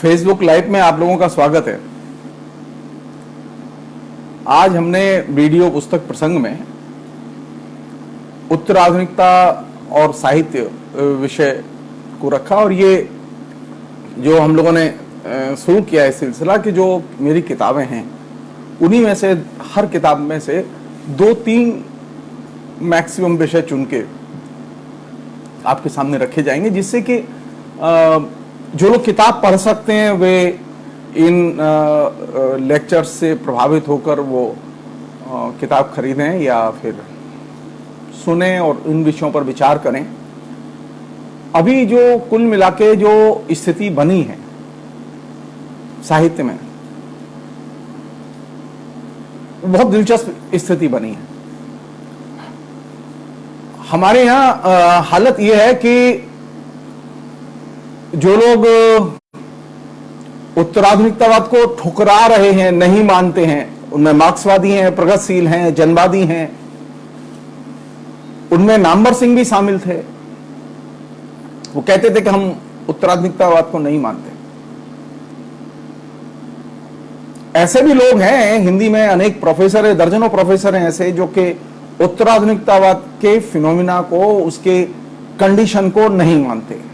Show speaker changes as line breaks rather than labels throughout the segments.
Facebook live में आप लोगों का स्वागत है। आज हमने वीडियो पुस्तक प्रसंग में उत्तराधुनिकता और साहित्य विषय को रखा और ये जो हम लोगों ने शुरू किया है सिलसिला कि जो मेरी किताबें हैं उन्हीं में से हर किताब में से 2-3 मैक्सिमम विषय चुन के आपके सामने रखे जाएंगे, जिससे कि जो लोग किताब पढ़ सकते हैं वे इन लेक्चर्स से प्रभावित होकर वो किताब खरीदें या फिर सुने और इन विषयों पर विचार करें। अभी जो कुल मिला के जो स्थिति बनी है साहित्य में, बहुत दिलचस्प स्थिति बनी है। हमारे यहाँ हालत यह है कि जो लोग उत्तराधुनिकतावाद को ठुकरा रहे हैं, नहीं मानते हैं, उनमें मार्क्सवादी हैं, प्रगतिशील हैं, जनवादी हैं, उनमें नामवर सिंह भी शामिल थे। वो कहते थे कि हम उत्तराधुनिकतावाद को नहीं मानते। ऐसे भी लोग हैं, हिंदी में अनेक प्रोफेसर है, दर्जनों प्रोफेसर हैं ऐसे जो कि उत्तराधुनिकतावाद के फिनोमिना को, उसके कंडीशन को नहीं मानते।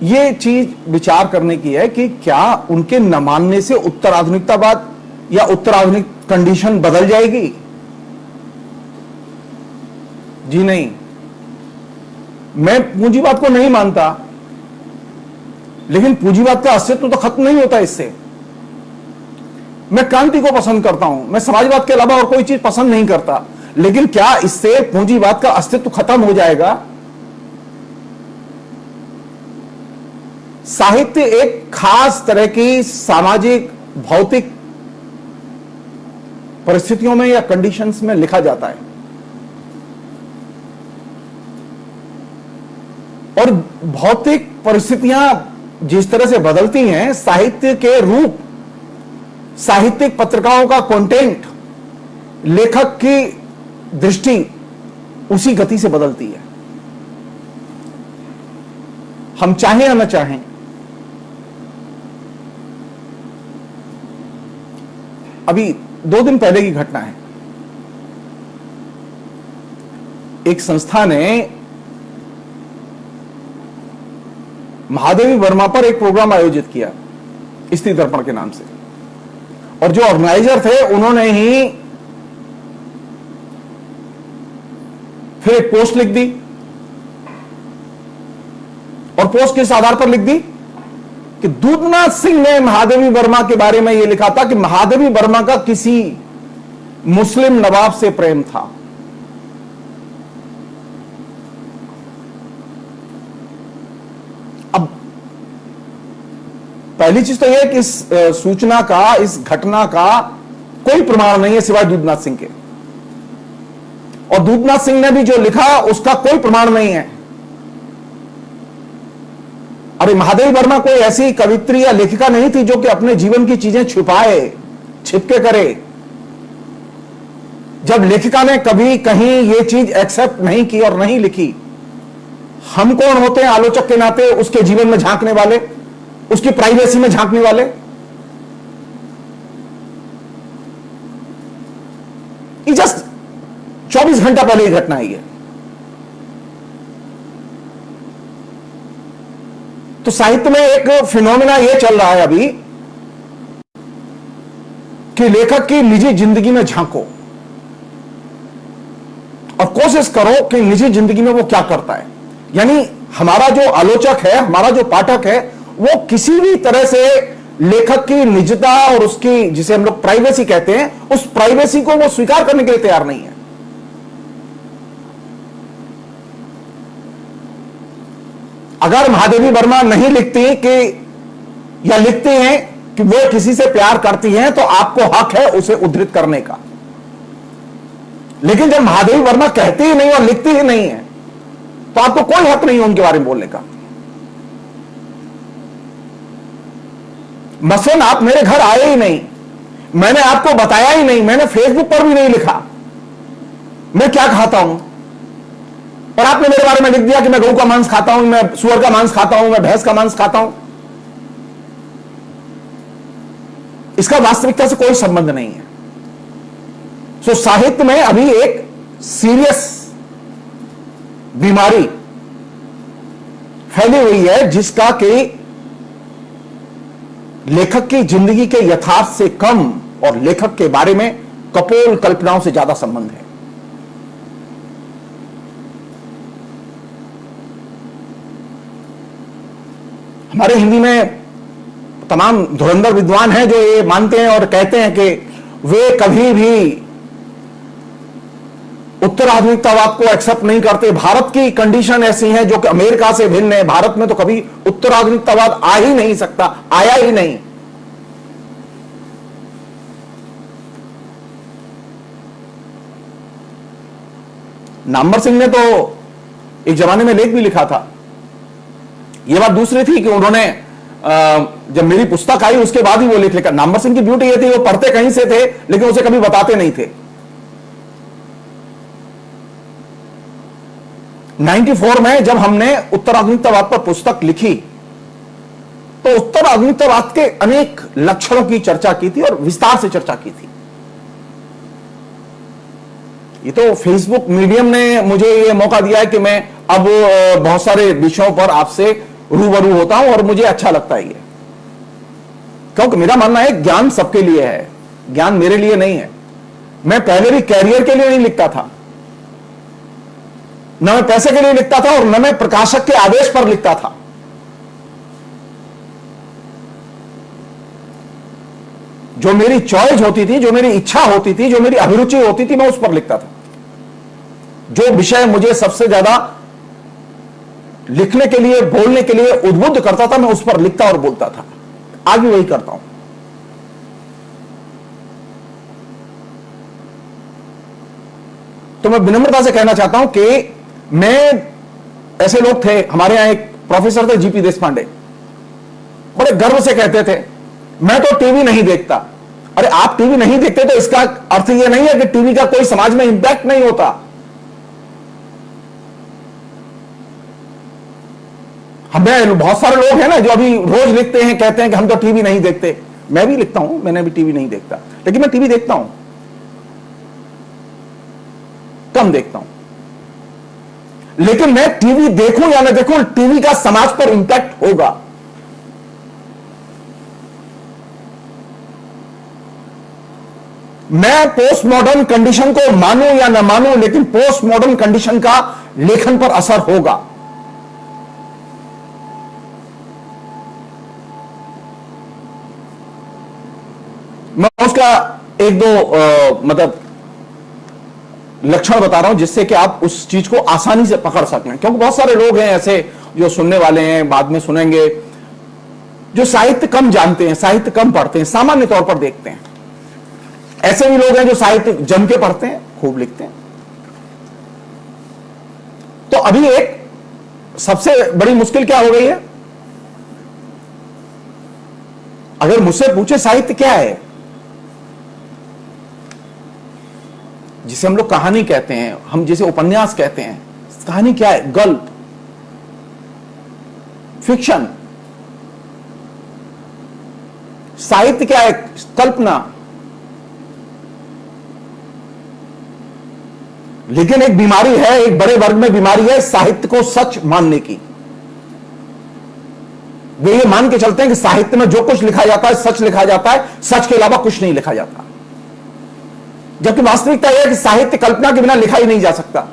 ये चीज विचार करने की है कि क्या उनके न मानने से उत्तराधुनिकतावाद या उत्तराधुनिक कंडीशन बदल जाएगी? जी नहीं। मैं पूंजीवाद को नहीं मानता, लेकिन पूंजीवाद का अस्तित्व तो खत्म नहीं होता इससे। मैं क्रांति को पसंद करता हूं, मैं समाजवाद के अलावा और कोई चीज पसंद नहीं करता, लेकिन क्या इससे पूंजीवाद का अस्तित्व खत्म हो जाएगा? साहित्य एक खास तरह की सामाजिक भौतिक परिस्थितियों में या कंडीशंस में लिखा जाता है, और भौतिक परिस्थितियां जिस तरह से बदलती हैं, साहित्य के रूप, साहित्यिक पत्रिकाओं का कंटेंट, लेखक की दृष्टि उसी गति से बदलती है। हम चाहें या न चाहें। अभी 2 दिन पहले की घटना है। एक संस्था ने महादेवी वर्मा पर एक प्रोग्राम आयोजित किया स्त्री दर्पण के नाम से, और जो ऑर्गेनाइजर थे उन्होंने ही फिर एक पोस्ट लिख दी, और पोस्ट किस आधार पर लिख दी कि दूधनाथ सिंह ने महादेवी वर्मा के बारे में यह लिखा था कि महादेवी वर्मा का किसी मुस्लिम नवाब से प्रेम था। अब पहली चीज तो यह कि इस सूचना का, इस घटना का कोई प्रमाण नहीं है सिवाय दूधनाथ सिंह के, और दूधनाथ सिंह ने भी जो लिखा उसका कोई प्रमाण नहीं है। अरे महादेवी वर्मा कोई ऐसी कवित्री या लेखिका नहीं थी जो कि अपने जीवन की चीजें छुपाए, छिपके करे। जब लेखिका ने कभी कहीं ये चीज एक्सेप्ट नहीं की और नहीं लिखी, हम कौन होते हैं आलोचक के नाते उसके जीवन में झांकने वाले, उसकी प्राइवेसी में झांकने वाले? ये जस्ट 24 घंटा पहले ही घटना आई है। तो साहित्य में एक फिनोमिना यह चल रहा है अभी कि लेखक की निजी जिंदगी में झांको और कोशिश करो कि निजी जिंदगी में वो क्या करता है। यानी हमारा जो आलोचक है, हमारा जो पाठक है, वो किसी भी तरह से लेखक की निजता और उसकी, जिसे हम लोग प्राइवेसी कहते हैं, उस प्राइवेसी को वो स्वीकार करने के लिए तैयार नहीं है। अगर महादेवी वर्मा नहीं लिखती कि, या लिखती हैं कि वो किसी से प्यार करती हैं, तो आपको हक है उसे उद्धृत करने का। लेकिन जब महादेवी वर्मा कहती ही नहीं और लिखती ही नहीं है, तो आपको कोई हक नहीं है उनके बारे में बोलने का। मसलन आप मेरे घर आए ही नहीं, मैंने आपको बताया ही नहीं, मैंने फेसबुक पर भी नहीं लिखा मैं क्या खाता हूं, और आपने मेरे बारे में लिख दिया कि मैं गऊ का मांस खाता हूं, मैं सुअर का मांस खाता हूं, मैं भैंस का मांस खाता हूं। इसका वास्तविकता से कोई संबंध नहीं है। सो साहित्य में अभी एक सीरियस बीमारी फैली हुई है, जिसका कि लेखक की जिंदगी के यथार्थ से कम और लेखक के बारे में कपोल कल्पनाओं से ज्यादा संबंध है। हमारे हिंदी में तमाम धुरंधर विद्वान हैं जो ये मानते हैं और कहते हैं कि वे कभी भी उत्तर आधुनिकतावाद को एक्सेप्ट नहीं करते। भारत की कंडीशन ऐसी है जो कि अमेरिका से भिन्न है। भारत में तो कभी उत्तर आधुनिकतावाद आ ही नहीं सकता, आया ही नहीं। नामवर सिंह ने तो एक जमाने में लेख भी लिखा था। यह बात दूसरी थी कि उन्होंने जब मेरी पुस्तक आई उसके बाद ही वो लेख लिखा। नामवर सिंह की ब्यूटी ये थी, वो पढ़ते कहीं से थे लेकिन उसे कभी बताते नहीं थे। 94 में जब हमने उत्तर आधुनिकतावाद पर पुस्तक लिखी तो उत्तर आधुनिकतावाद के अनेक लक्षणों की चर्चा की थी और विस्तार से चर्चा की थी। ये तो फेसबुक मीडियम ने मुझे ये मौका दिया है कि मैं अब बहुत सारे विषयों पर आपसे रूबरू होता हूं और मुझे अच्छा लगता है ये, क्योंकि मेरा मानना है ज्ञान सबके लिए है, ज्ञान मेरे लिए नहीं है। मैं पहले भी कैरियर के लिए नहीं लिखता था, न मैं पैसे के लिए लिखता था और न मैं प्रकाशक के आदेश पर लिखता था। जो मेरी चॉइस होती थी, जो मेरी इच्छा होती थी, जो मेरी अभिरुचि होती थी, मैं उस पर लिखता था। जो विषय मुझे सबसे ज्यादा लिखने के लिए, बोलने के लिए उद्बुद्ध करता था, मैं उस पर लिखता और बोलता था। आज भी वही करता हूं। तो मैं विनम्रता से कहना चाहता हूं कि मैं, ऐसे लोग थे हमारे यहां, एक प्रोफेसर थे जीपी देशपांडे, बड़े गर्व से कहते थे मैं तो टीवी नहीं देखता। अरे आप टीवी नहीं देखते तो इसका अर्थ यह नहीं है कि टीवी का कोई समाज में इंपैक्ट नहीं होता। हमें बहुत सारे लोग हैं ना जो अभी रोज लिखते हैं, कहते हैं कि हम तो टीवी नहीं देखते। मैं भी लिखता हूं, मैंने भी टीवी नहीं देखता, लेकिन मैं टीवी देखता हूं, कम देखता हूं। लेकिन मैं टीवी देखूं या ना देखूं, टीवी का समाज पर इंपैक्ट होगा। मैं पोस्ट मॉडर्न कंडीशन को मानूं या ना मानूं, लेकिन पोस्ट मॉडर्न कंडीशन का लेखन पर असर होगा। मैं उसका एक दो मतलब लक्षण बता रहा हूं जिससे कि आप उस चीज को आसानी से पकड़ सकें, क्योंकि बहुत सारे लोग हैं ऐसे जो सुनने वाले हैं, बाद में सुनेंगे, जो साहित्य कम जानते हैं, साहित्य कम पढ़ते हैं, सामान्य तौर पर देखते हैं। ऐसे भी लोग हैं जो साहित्य जम के पढ़ते हैं, खूब लिखते हैं। तो अभी एक सबसे बड़ी मुश्किल क्या हो गई है? अगर मुझसे पूछे साहित्य क्या है, जिसे हम लोग कहानी कहते हैं, हम जिसे उपन्यास कहते हैं, कहानी क्या है? गल्प, फिक्शन। साहित्य क्या है? कल्पना। लेकिन एक बीमारी है, एक बड़े वर्ग में बीमारी है साहित्य को सच मानने की। वे ये मान के चलते हैं कि साहित्य में जो कुछ लिखा जाता है सच लिखा जाता है, सच के अलावा कुछ नहीं लिखा जाता। जबकि वास्तविकता यह है कि साहित्य कल्पना के बिना लिखा ही नहीं जा सकता।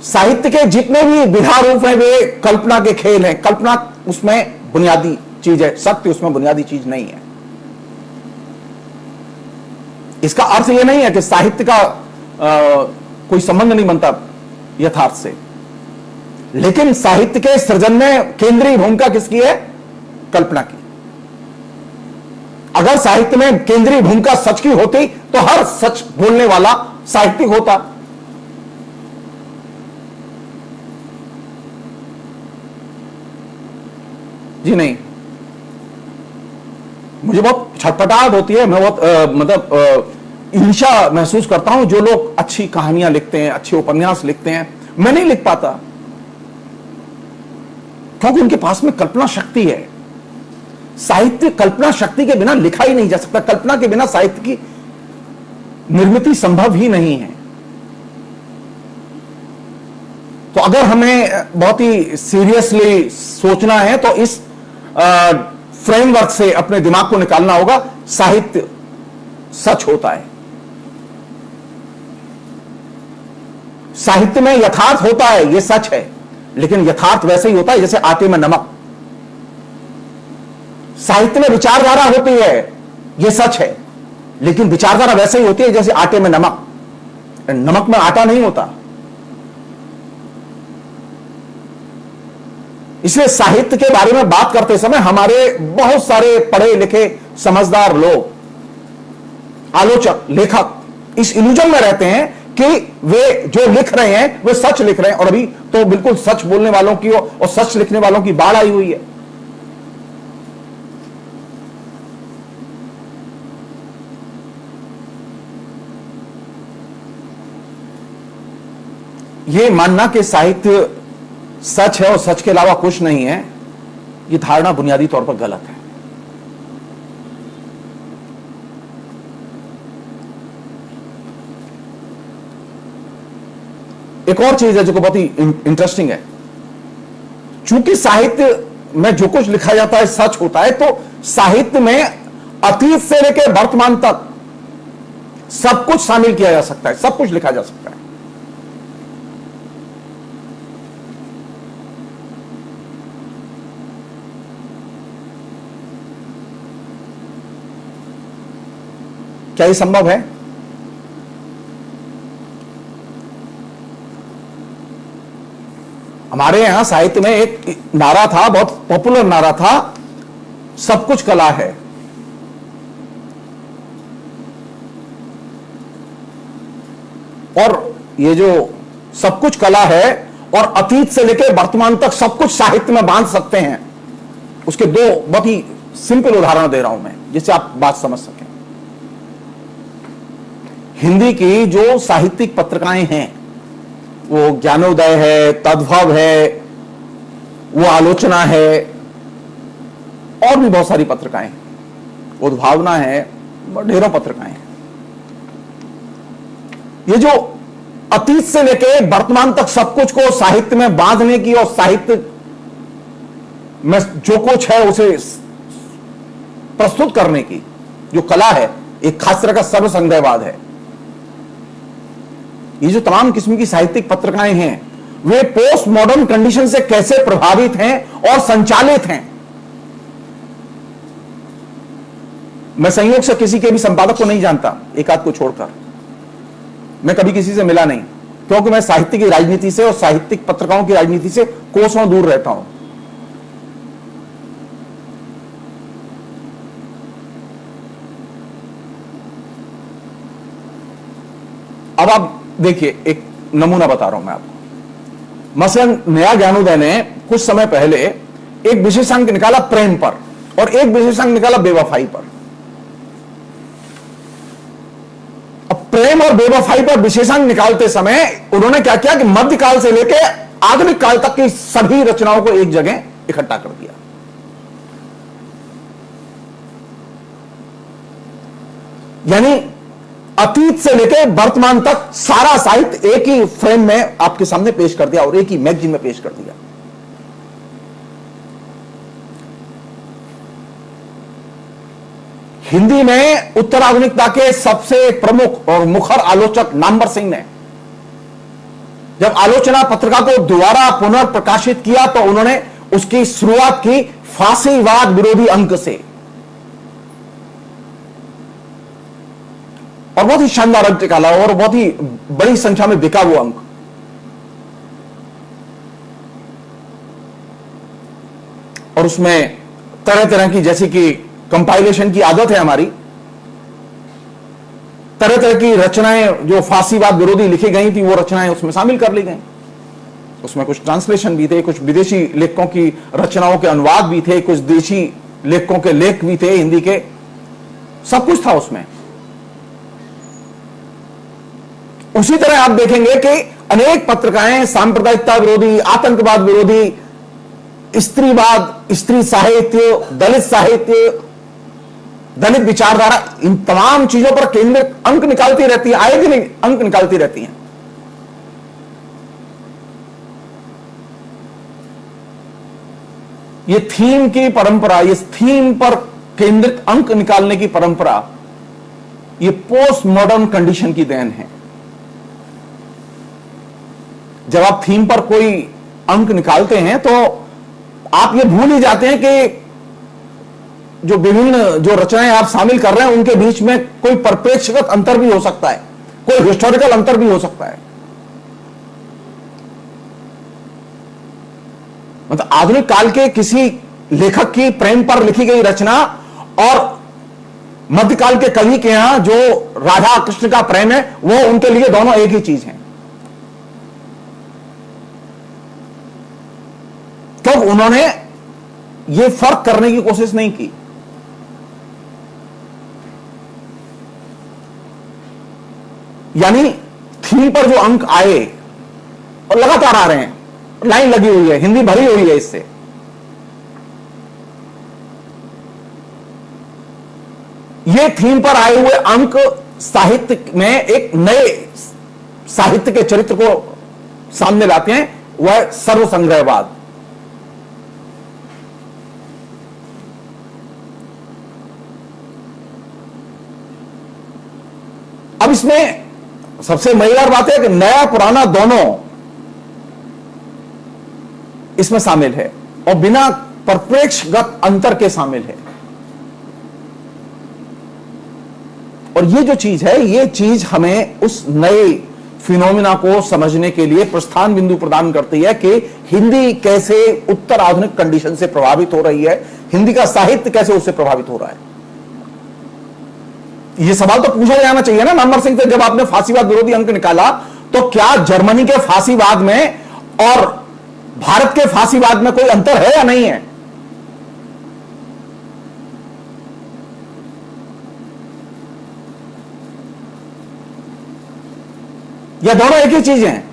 साहित्य के जितने भी विधा रूप हैं वे कल्पना के खेल हैं। कल्पना उसमें बुनियादी चीज है, सत्य उसमें बुनियादी चीज नहीं है। इसका अर्थ यह नहीं है कि साहित्य का कोई संबंध नहीं बनता यथार्थ से, लेकिन साहित्य के सृजन में केंद्रीय भूमिका किसकी है? कल्पना की। अगर साहित्य में केंद्रीय भूमिका सच की होती तो हर सच बोलने वाला साहित्यिक होता। जी नहीं। मुझे बहुत छटपटाहट होती है, मैं बहुत मतलब ईर्ष्या महसूस करता हूं जो लोग अच्छी कहानियां लिखते हैं, अच्छे उपन्यास लिखते हैं। मैं नहीं लिख पाता क्योंकि उनके पास में कल्पना शक्ति है। साहित्य कल्पना शक्ति के बिना लिखा ही नहीं जा सकता, कल्पना के बिना साहित्य की निर्मिति संभव ही नहीं है। तो अगर हमें बहुत ही सीरियसली सोचना है तो इस फ्रेमवर्क से अपने दिमाग को निकालना होगा। साहित्य सच होता है, साहित्य में यथार्थ होता है, यह सच है, लेकिन यथार्थ वैसे ही होता है जैसे आटे में नमक। साहित्य में विचारधारा होती है, यह सच है, लेकिन विचारधारा वैसे ही होती है जैसे आटे में नमक। नमक में आटा नहीं होता। इसलिए साहित्य के बारे में बात करते समय हमारे बहुत सारे पढ़े लिखे समझदार लोग, आलोचक, लेखक इस इल्यूजन में रहते हैं कि वे जो लिख रहे हैं वे सच लिख रहे हैं। और अभी तो बिल्कुल सच बोलने वालों की और सच लिखने वालों की बाढ़ आई हुई है। यह मानना कि साहित्य सच है और सच के अलावा कुछ नहीं है, यह धारणा बुनियादी तौर पर गलत है। एक और चीज है जो बहुत ही इंटरेस्टिंग है। चूंकि साहित्य में जो कुछ लिखा जाता है सच होता है, तो साहित्य में अतीत से लेकर वर्तमान तक सब कुछ शामिल किया जा सकता है, सब कुछ लिखा जा सकता है। क्या ये संभव है? हमारे यहां साहित्य में एक नारा था, बहुत पॉपुलर नारा था, सब कुछ कला है। और ये जो सब कुछ कला है और अतीत से लेकर वर्तमान तक सब कुछ साहित्य में बांध सकते हैं, उसके दो बहुत ही सिंपल उदाहरण दे रहा हूं मैं, जिससे आप बात समझ सकें। हिंदी की जो साहित्यिक पत्रिकाएं हैं, वो ज्ञानोदय है, तद्भव है, वो आलोचना है, और भी बहुत सारी पत्रिकाएं, उद्भावना है, ढेरों पत्रिकाएं हैं। ये जो अतीत से लेकर वर्तमान तक सब कुछ को साहित्य में बांधने की और साहित्य में जो कुछ है उसे प्रस्तुत करने की जो कला है, एक खास तरह का सर्वसंदेहवाद है। ये जो तमाम किस्म की साहित्यिक पत्रिकाएं हैं, वे पोस्ट मॉडर्न कंडीशन से कैसे प्रभावित हैं और संचालित हैं। मैं संयोग से किसी के भी संपादक को नहीं जानता, एक आध को छोड़कर। मैं कभी किसी से मिला नहीं, क्योंकि मैं साहित्य की राजनीति से और साहित्यिक पत्रिकाओं की राजनीति से कोसों दूर रहता हूं। अब आप देखिए, एक नमूना बता रहा हूं मैं आपको। मसलन नया ज्ञानोदय ने कुछ समय पहले एक विशेषांक निकाला प्रेम पर और एक विशेषांक निकाला बेवफाई पर। अब प्रेम और बेवफाई पर विशेषांक निकालते समय उन्होंने क्या किया कि मध्यकाल से लेकर आधुनिक काल तक की सभी रचनाओं को एक जगह इकट्ठा कर दिया। यानी अतीत से लेकर वर्तमान तक सारा साहित्य एक ही फ्रेम में आपके सामने पेश कर दिया और एक ही मैगजीन में पेश कर दिया। हिंदी में उत्तराधुनिकता के सबसे प्रमुख और मुखर आलोचक नामवर सिंह ने जब आलोचना पत्रिका को दोबारा पुनर्प्रकाशित किया तो उन्होंने उसकी शुरुआत की फांसीवाद विरोधी अंक से, और बहुत ही शानदार अंक निकाला और बहुत ही बड़ी संख्या में बिका वो अंक। और उसमें तरह तरह की, जैसे कि कंपाइलेशन की आदत है हमारी, तरह तरह की रचनाएं जो फांसीवाद विरोधी लिखी गई थी वो रचनाएं उसमें शामिल कर ली गई। उसमें कुछ ट्रांसलेशन भी थे, कुछ विदेशी लेखकों की रचनाओं के अनुवाद भी थे, कुछ देशी लेखकों के लेख भी थे हिंदी के, सब कुछ था उसमें। उसी तरह आप देखेंगे कि अनेक पत्रिकाएं सांप्रदायिकता विरोधी, आतंकवाद विरोधी, स्त्रीवाद, स्त्री साहित्य, दलित साहित्य, दलित विचारधारा, इन तमाम चीजों पर केंद्रित अंक निकालती रहती है, आए दिन अंक निकालती रहती हैं। ये थीम की परंपरा, ये थीम पर केंद्रित अंक निकालने की परंपरा, ये पोस्ट मॉडर्न कंडीशन की देन है। जब आप थीम पर कोई अंक निकालते हैं तो आप ये भूल ही जाते हैं कि जो विभिन्न जो रचनाएं आप शामिल कर रहे हैं उनके बीच में कोई परिप्रेक्ष्यगत अंतर भी हो सकता है, कोई हिस्टोरिकल अंतर भी हो सकता है। मतलब आधुनिक काल के किसी लेखक की प्रेम पर लिखी गई रचना और मध्यकाल के कवि के यहां जो राधा कृष्ण का प्रेम है, वो उनके लिए दोनों एक ही चीज है। क्यों उन्होंने ये फर्क करने की कोशिश नहीं की। यानी थीम पर जो अंक आए और लगातार आ रहे हैं, लाइन लगी हुई है, हिंदी भरी हुई है इससे। ये थीम पर आए हुए अंक साहित्य में एक नए साहित्य के चरित्र को सामने लाते हैं, वह सर्वसंग्रहवाद। अब इसमें सबसे मजेदार बात है कि नया पुराना दोनों इसमें शामिल है और बिना परिप्रेक्ष्यगत अंतर के शामिल है। और ये जो चीज है, ये चीज हमें उस नए फिनोमिना को समझने के लिए प्रस्थान बिंदु प्रदान करती है कि हिंदी कैसे उत्तर आधुनिक कंडीशन से प्रभावित हो रही है, हिंदी का साहित्य कैसे उससे प्रभावित हो रहा है। ये सवाल तो पूछा जाना चाहिए ना नंबर सिंह से, जब आपने फांसीवाद विरोधी अंक निकाला तो क्या जर्मनी के फांसीवाद में और भारत के फांसीवाद में कोई अंतर है या नहीं है? या दोनों एक ही चीज हैं?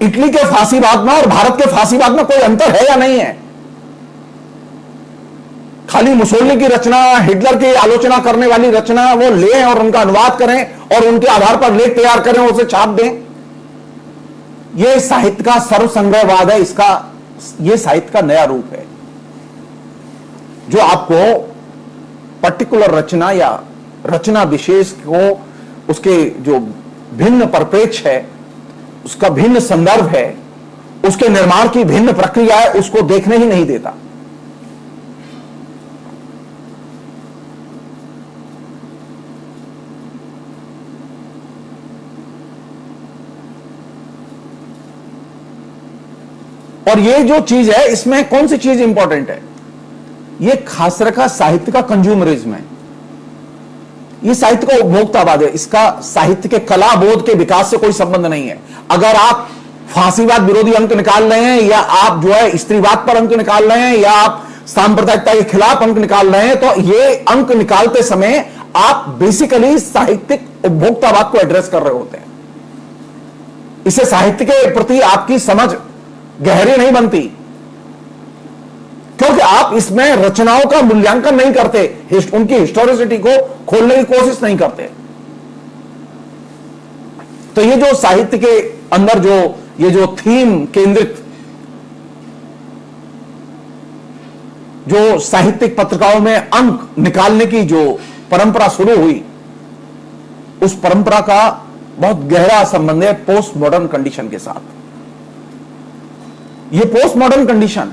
इटली के फांसीवाद में और भारत के फांसीवाद में कोई अंतर है या नहीं है? खाली मुसोलिनी की रचना, हिटलर की आलोचना करने वाली रचना वो लें और उनका अनुवाद करें और उनके आधार पर लेख तैयार करें, उसे छाप दें। यह साहित्य का सर्वसंग्रहवाद है, इसका यह साहित्य का नया रूप है जो आपको पर्टिकुलर रचना या रचना विशेष को उसके जो भिन्न परिप्रेक्ष्य है, उसका भिन्न संदर्भ है, उसके निर्माण की भिन्न प्रक्रिया है, उसको देखने ही नहीं देता। और ये जो चीज है, इसमें कौन सी चीज इंपॉर्टेंट है? ये खास रखा साहित्य का कंज्यूमरिज्म है, ये साहित्य का उपभोक्तावाद है। इसका साहित्य के कला बोध के विकास से कोई संबंध नहीं है। अगर आप फांसीवाद विरोधी अंक निकाल रहे हैं, या आप जो है स्त्रीवाद पर अंक निकाल रहे हैं, या आप सांप्रदायिकता के खिलाफ अंक निकाल रहे हैं, तो ये अंक निकालते समय आप बेसिकली साहित्यिक उपभोक्तावाद को एड्रेस कर रहे होते हैं। इससे साहित्य के प्रति आपकी समझ गहरी नहीं बनती, क्योंकि आप इसमें रचनाओं का मूल्यांकन नहीं करते, उनकी हिस्टोरिसिटी को खोलने की कोशिश नहीं करते। तो ये जो साहित्य के अंदर जो ये जो थीम केंद्रित जो साहित्यिक पत्रिकाओं में अंक निकालने की जो परंपरा शुरू हुई, उस परंपरा का बहुत गहरा संबंध है पोस्ट मॉडर्न कंडीशन के साथ। ये पोस्ट मॉडर्न कंडीशन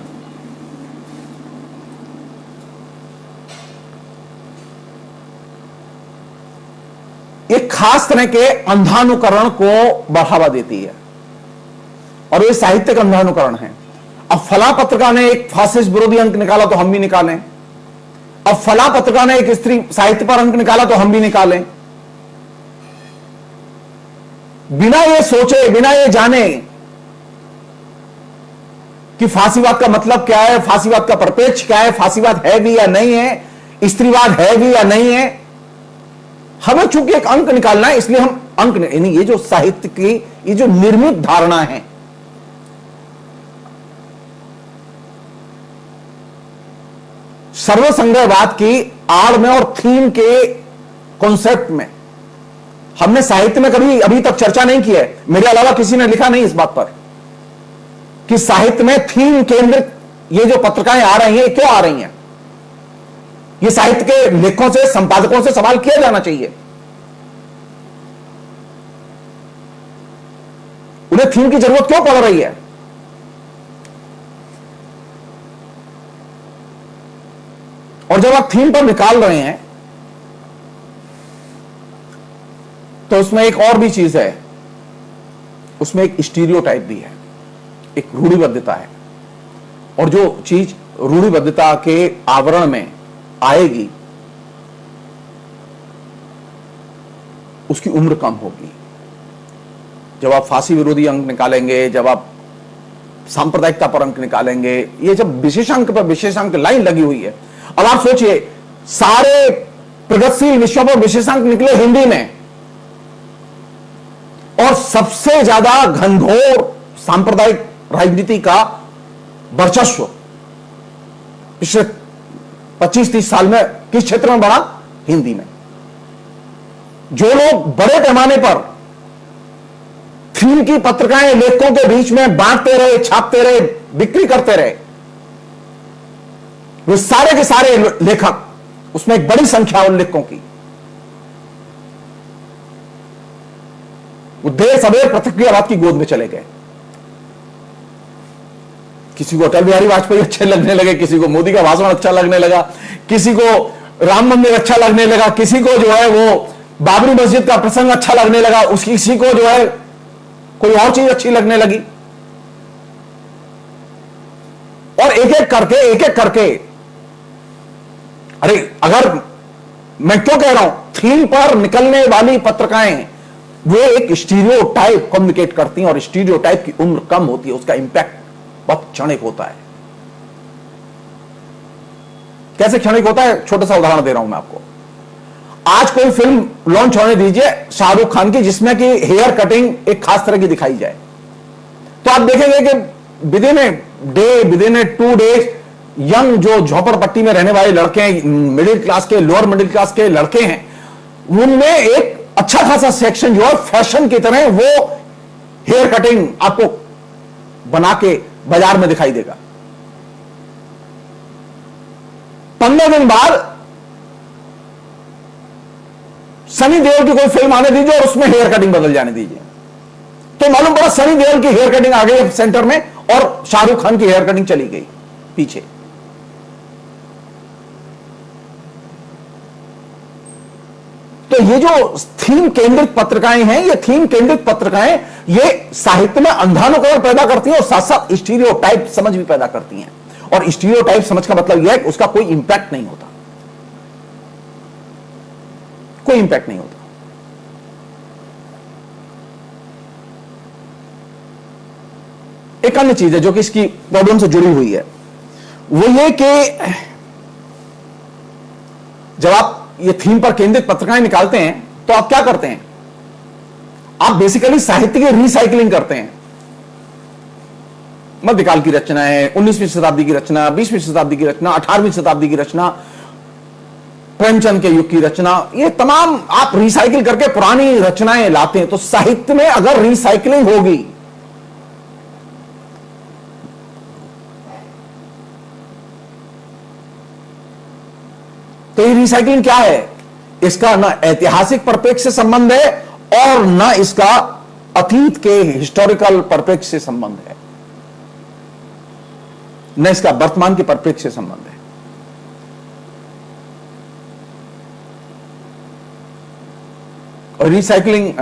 एक खास तरह के अंधानुकरण को बढ़ावा देती है, और ये साहित्यिक अंधानुकरण है। अब फला पत्रिका ने एक फासिस्ट विरोधी अंक निकाला तो हम भी निकालें, अब फला पत्रिका ने एक स्त्री साहित्य पर अंक निकाला तो हम भी निकालें, बिना ये सोचे, बिना ये जाने कि फांसीवाद का मतलब क्या है, फांसीवाद का परिप्रेक्ष्य क्या है, फांसीवाद है भी या नहीं है, स्त्रीवाद है भी या नहीं है। हमें चूंकि एक अंक निकालना है, इसलिए हम अंक यानी ये जो साहित्य की ये जो निर्मित धारणा है, सर्वसंग्रहवाद की आड़ में और थीम के कॉन्सेप्ट में हमने साहित्य में कभी अभी तक चर्चा नहीं की है। मेरे अलावा किसी ने लिखा नहीं इस बात पर कि साहित्य में थीम केंद्रित ये जो पत्रिकाएं आ रही हैं, क्यों आ रही हैं। ये साहित्य के लेखकों से, संपादकों से सवाल किया जाना चाहिए। उन्हें थीम की जरूरत क्यों पड़ रही है। और जब आप थीम पर निकाल रहे हैं तो उसमें एक और भी चीज है, उसमें एक स्टीरियोटाइप भी है, एक रूढ़िबद्धता है। और जो चीज रूढ़िबद्धता के आवरण में आएगी उसकी उम्र कम होगी। जब आप फांसी विरोधी अंक निकालेंगे, जब आप सांप्रदायिकता पर अंक निकालेंगे, ये जब विशेषांक पर विशेषांक लाइन लगी हुई है। अब आप सोचिए, सारे प्रगतिशील विषयों पर विशेषांक निकले हिंदी में, और सबसे ज्यादा घनघोर सांप्रदायिक राजनीति का वर्चस्व पिछले 25-30 साल में किस क्षेत्र में बढ़ा? हिंदी में। जो लोग बड़े पैमाने पर थीम की पत्रिकाएं लेखकों के बीच में बांटते रहे, छापते रहे, बिक्री करते रहे, वे सारे के सारे लेखक, उसमें एक बड़ी संख्या उन लेखकों की, वो देर सवेर प्रतिक्रियावाद की गोद में चले गए। किसी को अटल बिहारी वाजपेयी अच्छे लगने लगे, किसी को मोदी का भाषण अच्छा लगने लगा, किसी को राम मंदिर अच्छा लगने लगा, किसी को जो है वो बाबरी मस्जिद का प्रसंग अच्छा लगने लगा, किसी को जो है कोई और चीज अच्छी लगने लगी। और एक एक करके अरे अगर मैं क्यों कह रहा हूं, थीम पर निकलने वाली पत्रिकाएं वे एक स्टीरियोटाइप कम्युनिकेट करती हैं, और स्टीरियोटाइप की उम्र कम होती है, उसका इंपैक्ट बहुत क्षणिक होता है। कैसे क्षणिक होता है, छोटा सा उदाहरण दे रहा हूं मैं आपको। आज कोई फिल्म लॉन्च होने दीजिए शाहरुख खान की, जिसमें कि हेयर कटिंग एक खास तरह की दिखाई जाए, तो आप देखेंगे कि within a day, within A 2 days, young जो झोपड़पट्टी में रहने वाले लड़के हैं, मिडिल क्लास के, लोअर मिडिल क्लास के लड़के हैं, उनमें एक अच्छा खासा सेक्शन जो है फैशन की तरह वो हेयर कटिंग आपको बना के बाजार में दिखाई देगा। 15 दिन बाद सनी देओल की कोई फिल्म आने दीजिए और उसमें हेयर कटिंग बदल जाने दीजिए, तो मालूम पड़ा सनी देओल की हेयर कटिंग आ गई सेंटर में और शाहरुख खान की हेयर कटिंग चली गई पीछे। तो ये जो थीम केंद्रित पत्रिकाएं हैं, ये थीम केंद्रित पत्रिकाएं ये साहित्य में अंधानुकरण पैदा करती हैं और साथ साथ स्टीरियोटाइप समझ भी पैदा करती हैं। और स्टीरियोटाइप समझ का मतलब यह है कि उसका कोई इंपैक्ट नहीं होता, कोई इंपैक्ट नहीं होता। एक अन्य चीज है जो कि इसकी प्रॉब्लम से जुड़ी हुई है, वो ये कि जब आप ये थीम पर केंद्रित पत्रिकाएं निकालते हैं तो आप क्या करते हैं, आप बेसिकली साहित्य की रिसाइकलिंग करते हैं। मध्यकाल की रचना है, 19वीं शताब्दी की रचना, 20वीं शताब्दी की रचना, 18वीं शताब्दी की रचना, प्रेमचंद के युग की रचना, ये तमाम आप रिसाइकिल करके पुरानी रचनाएं लाते हैं। तो साहित्य में अगर रिसाइकलिंग होगी तो ये रिसाइकलिंग क्या है, इसका ना ऐतिहासिक परिप्रेक्ष्य से संबंध है और ना इसका अतीत के हिस्टोरिकल परिप्रेक्ष्य से संबंध है, न इसका वर्तमान के परिप्रेक्ष्य से संबंध है। और रिसाइकलिंग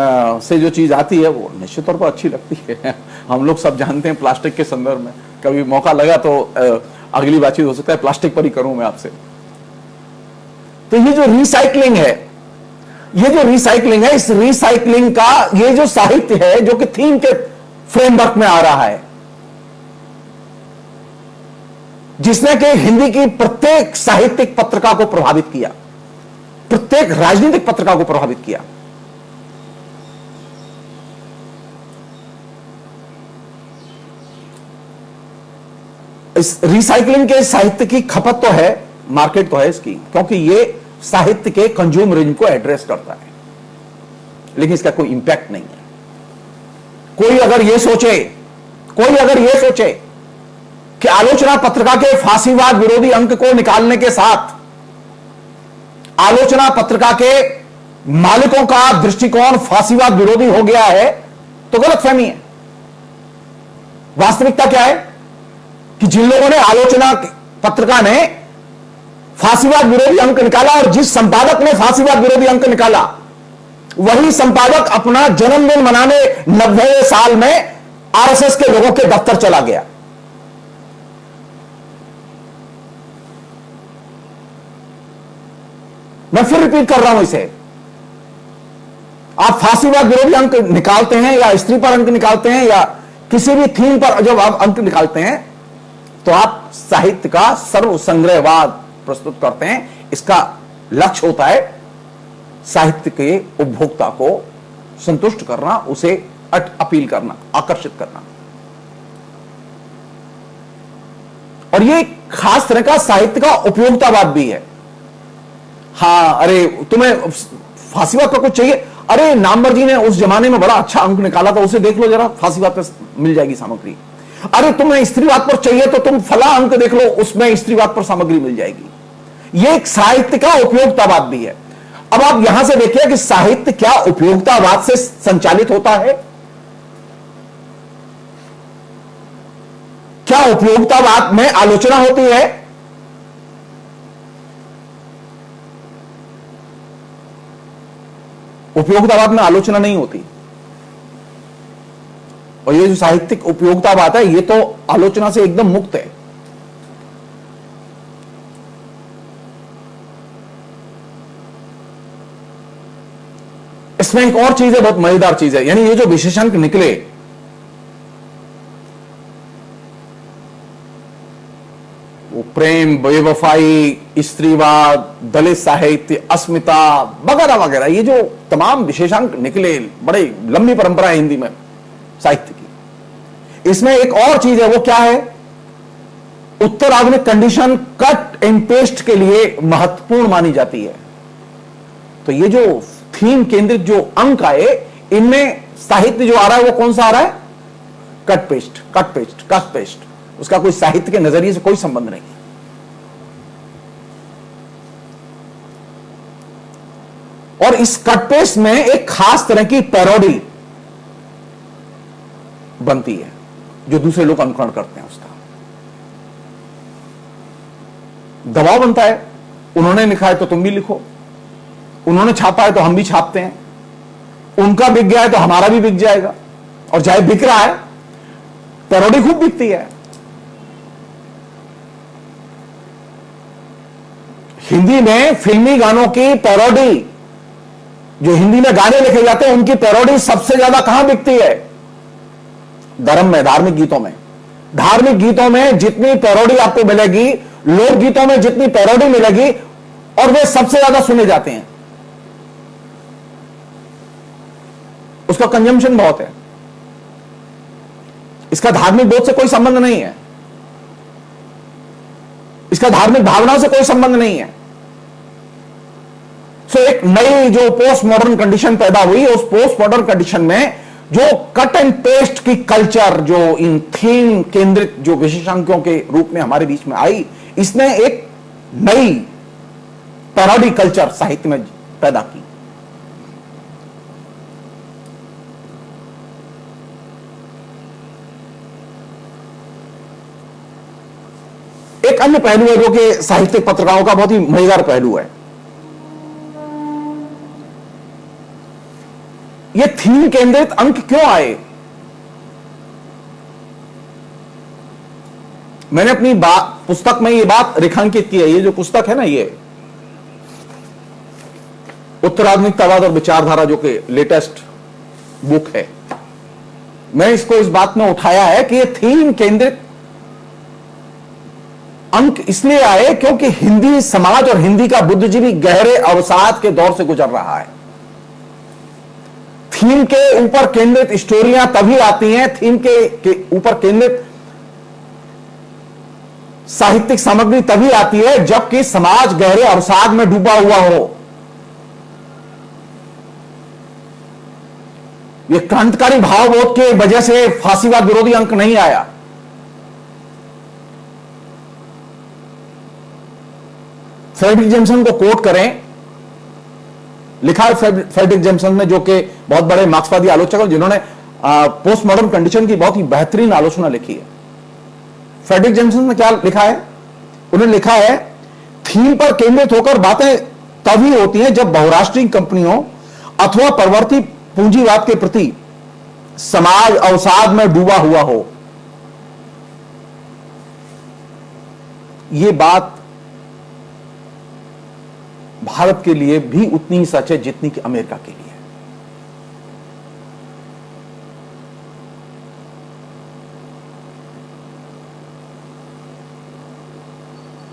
से जो चीज आती है वो निश्चित तौर पर अच्छी लगती है। हम लोग सब जानते हैं प्लास्टिक के संदर्भ में, कभी मौका लगा तो अगली बातचीत हो सकता है प्लास्टिक पर ही करूं मैं आपसे। तो ये जो रिसाइकलिंग है, ये जो रिसाइकलिंग है, इस रिसाइकलिंग का ये जो साहित्य है जो कि थीम के फ्रेमवर्क में आ रहा है, जिसने कि हिंदी की प्रत्येक साहित्यिक पत्रिका को प्रभावित किया, प्रत्येक राजनीतिक पत्रिका को प्रभावित किया। इस रिसाइकलिंग के साहित्य की खपत तो है, मार्केट तो है इसकी, क्योंकि ये साहित्य के कंज्यूमरिज्म को एड्रेस करता है, लेकिन इसका कोई इंपैक्ट नहीं है। कोई अगर यह सोचे कि आलोचना पत्रिका के फांसीवाद विरोधी अंक को निकालने के साथ आलोचना पत्रिका के मालिकों का दृष्टिकोण फांसीवाद विरोधी हो गया है, तो गलतफहमी है। वास्तविकता क्या है कि जिन लोगों ने आलोचना पत्रिका ने फांसीवाद विरोधी अंक निकाला और जिस संपादक ने फांसीवाद विरोधी अंक निकाला, वही संपादक अपना जन्मदिन मनाने 90वें साल में आरएसएस के लोगों के दफ्तर चला गया। मैं फिर रिपीट कर रहा हूं इसे, आप फांसीवाद विरोधी अंक निकालते हैं या स्त्री पर अंक निकालते हैं या किसी भी थीम पर जब आप अंक निकालते हैं, तो आप साहित्य का सर्वसंग्रहवाद प्रस्तुत करते हैं। इसका लक्ष्य होता है साहित्य के उपभोक्ता को संतुष्ट करना, उसे अपील करना, आकर्षित करना। और यह खास तरह का साहित्य का उपयोगितावाद भी है। हां, अरे तुम्हें फांसीवाद पर कुछ चाहिए, अरे नामवर जी ने उस जमाने में बड़ा अच्छा अंक निकाला था, उसे देख लो जरा, फांसीवाद पर मिल जाएगी सामग्री। अरे तुम्हें स्त्रीवाद पर चाहिए तो तुम फला अंक देख लो, उसमें स्त्रीवाद पर सामग्री मिल जाएगी। यह एक साहित्य का उपयोगितावाद भी है। अब आप यहां से देखिए कि साहित्य क्या उपयोगितावाद से संचालित होता है? क्या उपयोगितावाद में आलोचना होती है? उपयोगितावाद में आलोचना नहीं होती। और ये जो साहित्यिक उपयोगितावाद है, ये तो आलोचना से एकदम मुक्त है। इसमें एक और चीज है, बहुत मजेदार चीज है, यानी ये जो विशेषांक निकले, वो प्रेम, बेवफाई, स्त्रीवाद, दलित साहित्य, अस्मिता वगैरह वगैरह, ये जो तमाम विशेषांक निकले, बड़े लंबी परंपरा है हिंदी में साहित्य की। इसमें एक और चीज है, वो क्या है? उत्तर आधुनिक कंडीशन कट एंड पेस्ट के लिए महत्वपूर्ण मानी जाती है। तो ये जो थीम केंद्रित जो अंक आए, इनमें साहित्य जो आ रहा है वो कौन सा आ रहा है? Cut paste, cut paste, cut paste. उसका कोई साहित्य के नजरिए से कोई संबंध नहीं। और इस कट पेस्ट में एक खास तरह की पैरोडी बनती है, जो दूसरे लोग अनुकरण करते हैं। उसका दबाव बनता है, उन्होंने लिखा है तो तुम भी लिखो, उन्होंने छापा है तो हम भी छापते हैं, उनका बिक गया है तो हमारा भी बिक जाएगा। और चाहे बिक रहा है, पैरोडी खूब बिकती है। हिंदी में फिल्मी गानों की पैरोडी, जो हिंदी में गाने लिखे जाते हैं, उनकी पैरोडी सबसे ज्यादा कहां बिकती है? धर्म में, धार्मिक गीतों में। धार्मिक गीतों में जितनी पैरोडी आपको मिलेगी, लोकगीतों में जितनी पैरोडी मिलेगी, और वे सबसे ज्यादा सुने जाते हैं। उसका कंजम्पशन बहुत है। इसका धार्मिक बोध से कोई संबंध नहीं है, इसका धार्मिक भावना से कोई संबंध नहीं है। सो एक नई जो पोस्ट मॉडर्न कंडीशन पैदा हुई, उस पोस्ट मॉडर्न कंडीशन में जो कट एंड पेस्ट की कल्चर, जो इन थीम केंद्रित जो विशेषांकों के रूप में हमारे बीच में आई, इसने एक नई पैरोडी कल्चर साहित्य में पैदा की। एक अन्य पहलू है जो कि साहित्यिक पत्रिकाओं का बहुत ही मजेदार पहलू है। ये थीम केंद्रित अंक क्यों आए? मैंने अपनी पुस्तक में ये बात रेखांकित की है। ये जो पुस्तक है ना, ये उत्तराधुनिकतावाद और विचारधारा, जो कि लेटेस्ट बुक है, मैं इसको इस बात में उठाया है कि ये थीम केंद्रित अंक इसलिए आए क्योंकि हिंदी समाज और हिंदी का बुद्धिजीवी गहरे अवसाद के दौर से गुजर रहा है। थीम के ऊपर केंद्रित स्टोरियां तभी आती हैं, थीम के ऊपर केंद्रित साहित्यिक सामग्री तभी आती है जबकि समाज गहरे अवसाद में डूबा हुआ हो। यह क्रांतिकारी भावबोध के वजह से फांसीवाद विरोधी अंक नहीं आया। फ्रेडरिक जेम्सन को कोट करें, लिखा है फ्रेडरिक जेम्सन ने, जो कि बहुत बड़े मार्क्सवादी आलोचक हैं, जिन्होंने पोस्ट मॉडर्न कंडीशन की बहुत ही बेहतरीन आलोचना लिखी है। फ्रेडरिक जेम्सन ने क्या लिखा है? उन्होंने लिखा है, थीम पर केंद्रित होकर बातें तभी होती हैं जब बहुराष्ट्रीय कंपनियों अथवा परवर्ती पूंजीवाद के प्रति समाज अवसाद में डूबा हुआ हो। यह बात भारत के लिए भी उतनी ही सच है जितनी कि अमेरिका के लिए।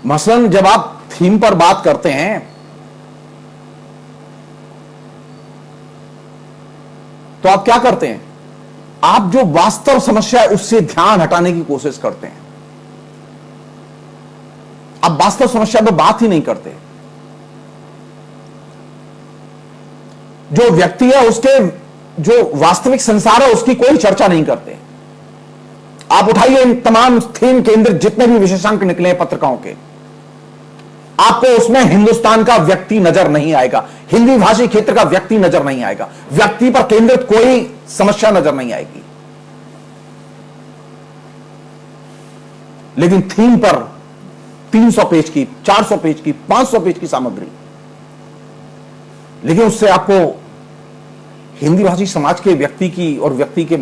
मसलन जब आप थीम पर बात करते हैं तो आप क्या करते हैं? आप जो वास्तव समस्या है उससे ध्यान हटाने की कोशिश करते हैं। आप वास्तव समस्या पर बात ही नहीं करते। जो व्यक्ति है उसके जो वास्तविक संसार है उसकी कोई चर्चा नहीं करते। आप उठाइए इन तमाम थीम केंद्रित जितने भी विशेषांक निकले हैं पत्रिकाओं के, आपको उसमें हिंदुस्तान का व्यक्ति नजर नहीं आएगा, हिंदी भाषी क्षेत्र का व्यक्ति नजर नहीं आएगा, व्यक्ति पर केंद्रित कोई समस्या नजर नहीं आएगी। लेकिन थीम पर 300 पेज की, 400 पेज की, 500 पेज की सामग्री, लेकिन उससे आपको हिंदी भाषी समाज के व्यक्ति की और व्यक्ति के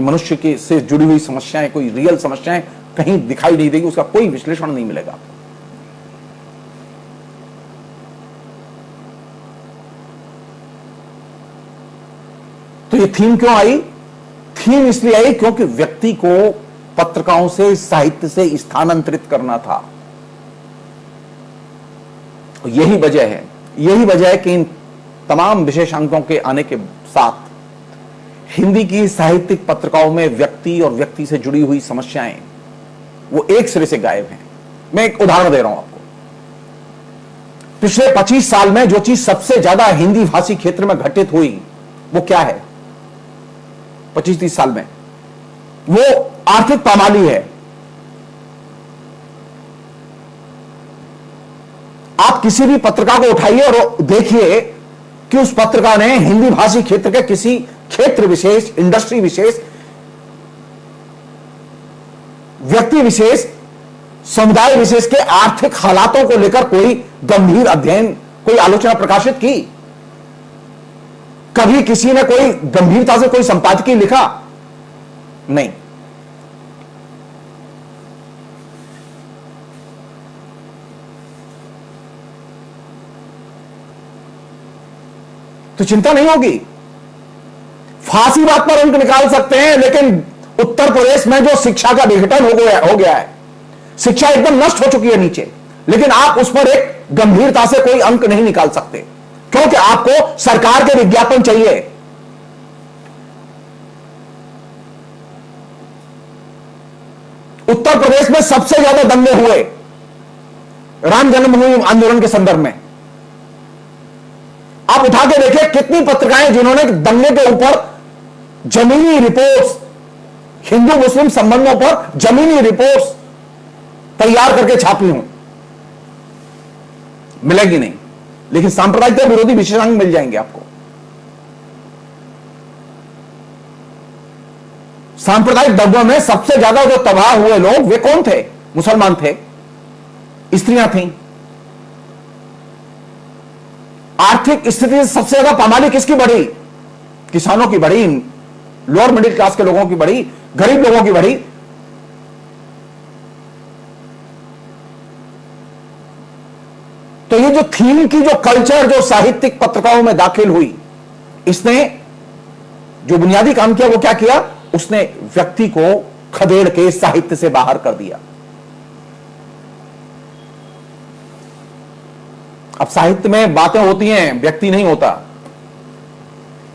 मनुष्य के से जुड़ी हुई समस्याएं, कोई रियल समस्याएं कहीं दिखाई नहीं देगी, उसका कोई विश्लेषण नहीं मिलेगा। तो ये थीम क्यों आई? थीम इसलिए आई क्योंकि व्यक्ति को पत्रिकाओं से, साहित्य से स्थानांतरित करना था। यही वजह है कि इन तमाम विशेषांकों के आने के साथ हिंदी की साहित्यिक पत्रिकाओं में व्यक्ति और व्यक्ति से जुड़ी हुई समस्याएं वो एक सिरे से गायब हैं। मैं एक उदाहरण दे रहा हूं आपको। पिछले 25 साल में जो चीज सबसे ज्यादा हिंदी भाषी क्षेत्र में घटित हुई वो क्या है? 25-30 साल में वो आर्थिक पामाली है। आप किसी भी पत्रिका को उठाइए और देखिए कि उस पत्रिका ने हिंदी भाषी क्षेत्र के किसी क्षेत्र विशेष, इंडस्ट्री विशेष, व्यक्ति विशेष, समुदाय विशेष के आर्थिक हालातों को लेकर कोई गंभीर अध्ययन, कोई आलोचना प्रकाशित की? कभी किसी ने कोई गंभीरता से कोई संपादकीय लिखा? नहीं। तो चिंता नहीं होगी। फांसीवाद पर अंक निकाल सकते हैं, लेकिन उत्तर प्रदेश में जो शिक्षा का विघटन हो गया है, शिक्षा एकदम नष्ट हो चुकी है नीचे, लेकिन आप उस पर एक गंभीरता से कोई अंक नहीं निकाल सकते, क्योंकि आपको सरकार के विज्ञापन चाहिए। उत्तर प्रदेश में सबसे ज्यादा दंगे हुए राम जन्मभूमि आंदोलन के संदर्भ में। आप उठा के देखिए कितनी पत्रिकाएं जिन्होंने दंगे के ऊपर जमीनी रिपोर्ट्स, हिंदू मुस्लिम संबंधों पर जमीनी रिपोर्ट्स तैयार करके छापी हूं, मिलेगी नहीं। लेकिन सांप्रदायिकता विरोधी विशेषांक मिल जाएंगे आपको। सांप्रदायिक दंगों में सबसे ज्यादा जो तबाह हुए लोग वे कौन थे? मुसलमान थे, स्त्रियां थीं। आर्थिक स्थिति से सबसे ज्यादा पामाली किसकी बढ़ी? किसानों की बढ़ी, लोअर मिडिल क्लास के लोगों की बढ़ी, गरीब लोगों की बढ़ी। तो ये जो थीम की जो कल्चर जो साहित्यिक पत्रिकाओं में दाखिल हुई, इसने जो बुनियादी काम किया वो क्या किया? उसने व्यक्ति को खदेड़ के साहित्य से बाहर कर दिया। अब साहित्य में बातें होती हैं, व्यक्ति नहीं होता।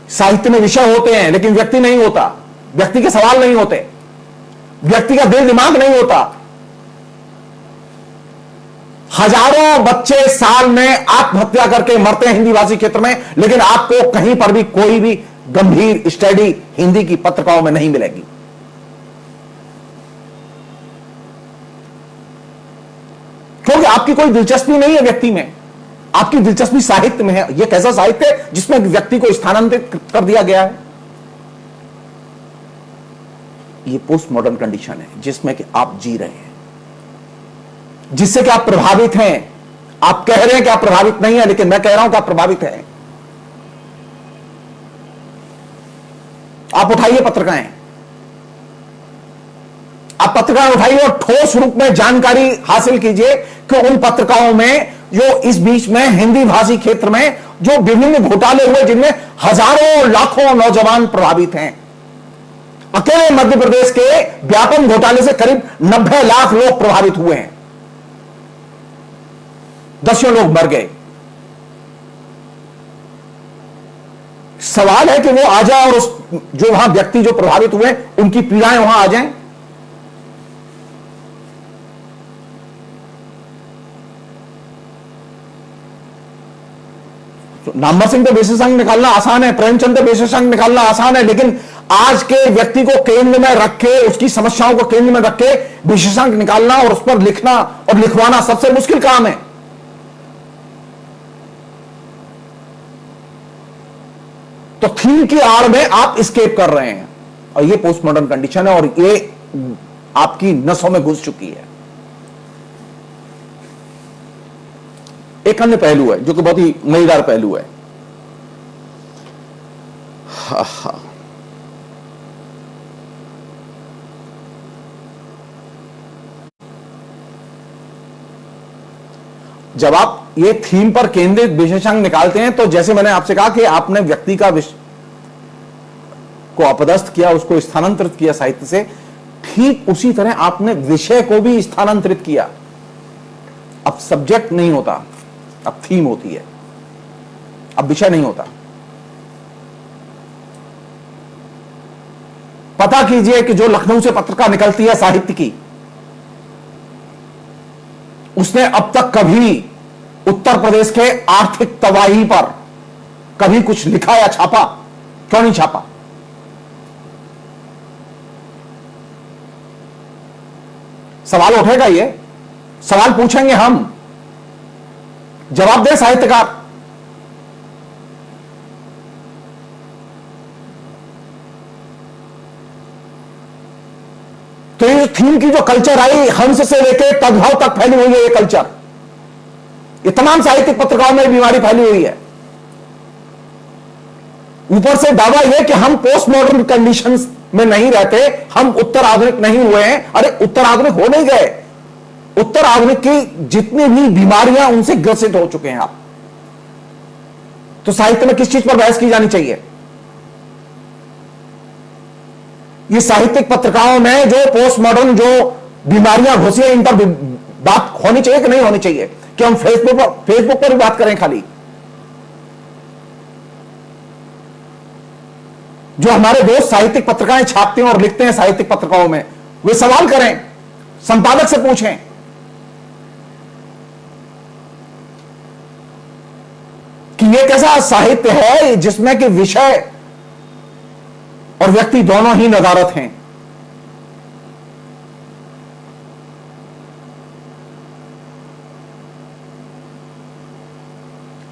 साहित्य में विषय होते हैं लेकिन व्यक्ति नहीं होता, व्यक्ति के सवाल नहीं होते, व्यक्ति का दिल दिमाग नहीं होता। हजारों बच्चे साल में आत्महत्या करके मरते हैं हिंदी भाषी क्षेत्र में, लेकिन आपको कहीं पर भी कोई भी गंभीर स्टडी हिंदी की पत्रिकाओं में नहीं मिलेगी। क्योंकि आपकी कोई दिलचस्पी नहीं है व्यक्ति में, आपकी दिलचस्पी साहित्य में है। यह कैसा साहित्य है जिसमें व्यक्ति को स्थानांतरित कर दिया गया है? यह पोस्ट मॉडर्न कंडीशन है जिसमें कि आप जी रहे हैं, जिससे कि आप प्रभावित हैं। आप कह रहे हैं कि आप प्रभावित नहीं है, लेकिन मैं कह रहा हूं कि आप प्रभावित हैं। आप उठाइए पत्रिकाएं, आप पत्रिकाएं उठाइए और ठोस रूप में जानकारी हासिल कीजिए कि उन पत्रिकाओं में जो इस बीच में हिंदी भाषी क्षेत्र में जो विभिन्न घोटाले हुए, जिनमें हजारों लाखों नौजवान प्रभावित हैं। अकेले मध्य प्रदेश के व्यापम घोटाले से करीब 90 लाख लोग प्रभावित हुए हैं, दसियों लोग मर गए। सवाल है कि वो आ जाए और उस जो वहां व्यक्ति जो प्रभावित हुए उनकी पीड़ाएं वहां आ जाएं। नामवर सिंह तो विशेषांक निकालना आसान है, प्रेमचंद तो विशेषांक निकालना आसान है, लेकिन आज के व्यक्ति को केंद्र में रख के, उसकी समस्याओं को केंद्र में रख के विशेषांक निकालना और उस पर लिखना और लिखवाना सबसे मुश्किल काम है। तो थीम की आड़ में आप स्केप कर रहे हैं, और ये पोस्ट मॉडर्न कंडीशन है और ये आपकी नसों में घुस चुकी है। एक अन्य पहलू है जो कि बहुत ही मजेदार पहलू है। जब आप ये थीम पर केंद्रित विशेषांक निकालते हैं तो जैसे मैंने आपसे कहा कि आपने व्यक्ति का को अपदस्थ किया, उसको स्थानांतरित किया साहित्य से, ठीक उसी तरह आपने विषय को भी स्थानांतरित किया। अब सब्जेक्ट नहीं होता, अब थीम होती है, अब विषय नहीं होता। पता कीजिए कि जो लखनऊ से पत्रिका निकलती है साहित्य की, उसने अब तक कभी उत्तर प्रदेश के आर्थिक तबाही पर कभी कुछ लिखा या छापा? क्यों नहीं छापा? सवाल उठेगा, ये सवाल पूछेंगे हम, जवाब दे साहित्यकार। तो ये थीम की जो कल्चर आई, हंस से लेकर तद्भव तक फैली हुई है ये कल्चर, ये तमाम साहित्यिक पत्रिकाओं में बीमारी फैली हुई है। ऊपर से दावा यह कि हम पोस्ट मॉडर्न कंडीशंस में नहीं रहते, हम उत्तर आधुनिक नहीं हुए हैं। अरे उत्तर आधुनिक हो नहीं गए, उत्तर आधुनिक की जितनी भी बीमारियां उनसे ग्रसित हो चुके हैं आप। तो साहित्य में किस चीज पर बहस की जानी चाहिए? ये साहित्यिक पत्रिकाओं में जो पोस्ट मॉडर्न जो बीमारियां घुसी है, इन पर बात होनी चाहिए कि नहीं होनी चाहिए? कि हम फेसबुक पर भी बात करें खाली? जो हमारे दोस्त साहित्यिक पत्रिकाएं छापते हैं और लिखते हैं साहित्यिक पत्रिकाओं में, वे सवाल करें, संपादक से पूछें कि यह कैसा साहित्य है जिसमें कि विषय और व्यक्ति दोनों ही नदारत हैं।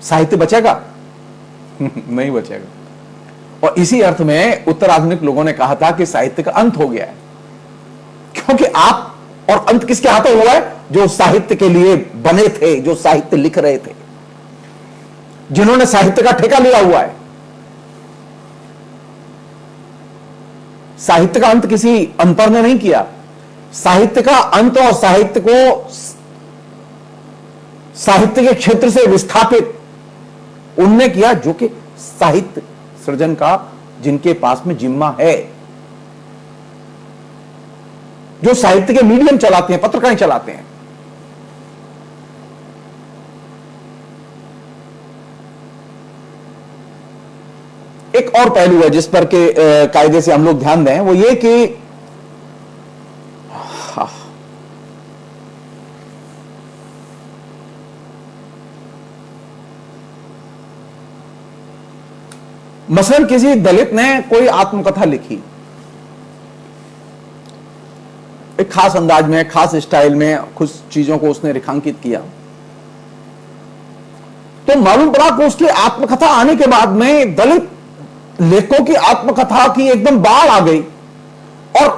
साहित्य बचेगा? नहीं बचेगा। और इसी अर्थ में उत्तर आधुनिक लोगों ने कहा था कि साहित्य का अंत हो गया है, क्योंकि आप, और अंत किसके हाथों हुआ है? जो साहित्य के लिए बने थे, जो साहित्य लिख रहे थे, जिन्होंने साहित्य का ठेका लिया हुआ है। साहित्य का अंत किसी अनपढ़ ने नहीं किया। साहित्य का अंत और साहित्य को साहित्य के क्षेत्र से विस्थापित उनने किया जो कि साहित्य सृजन का जिनके पास में जिम्मा है, जो साहित्य के मीडियम चलाते हैं, पत्रिकाएं चलाते हैं। एक और पहलू है जिस पर के कायदे से हम लोग ध्यान दें, वो ये कि मसलन किसी दलित ने कोई आत्मकथा लिखी, एक खास अंदाज में, खास स्टाइल में कुछ चीजों को उसने रेखांकित किया, तो मालूम पड़ा कि उसकी आत्मकथा आने के बाद में दलित लेखकों की आत्मकथा की एकदम बाढ़ आ गई और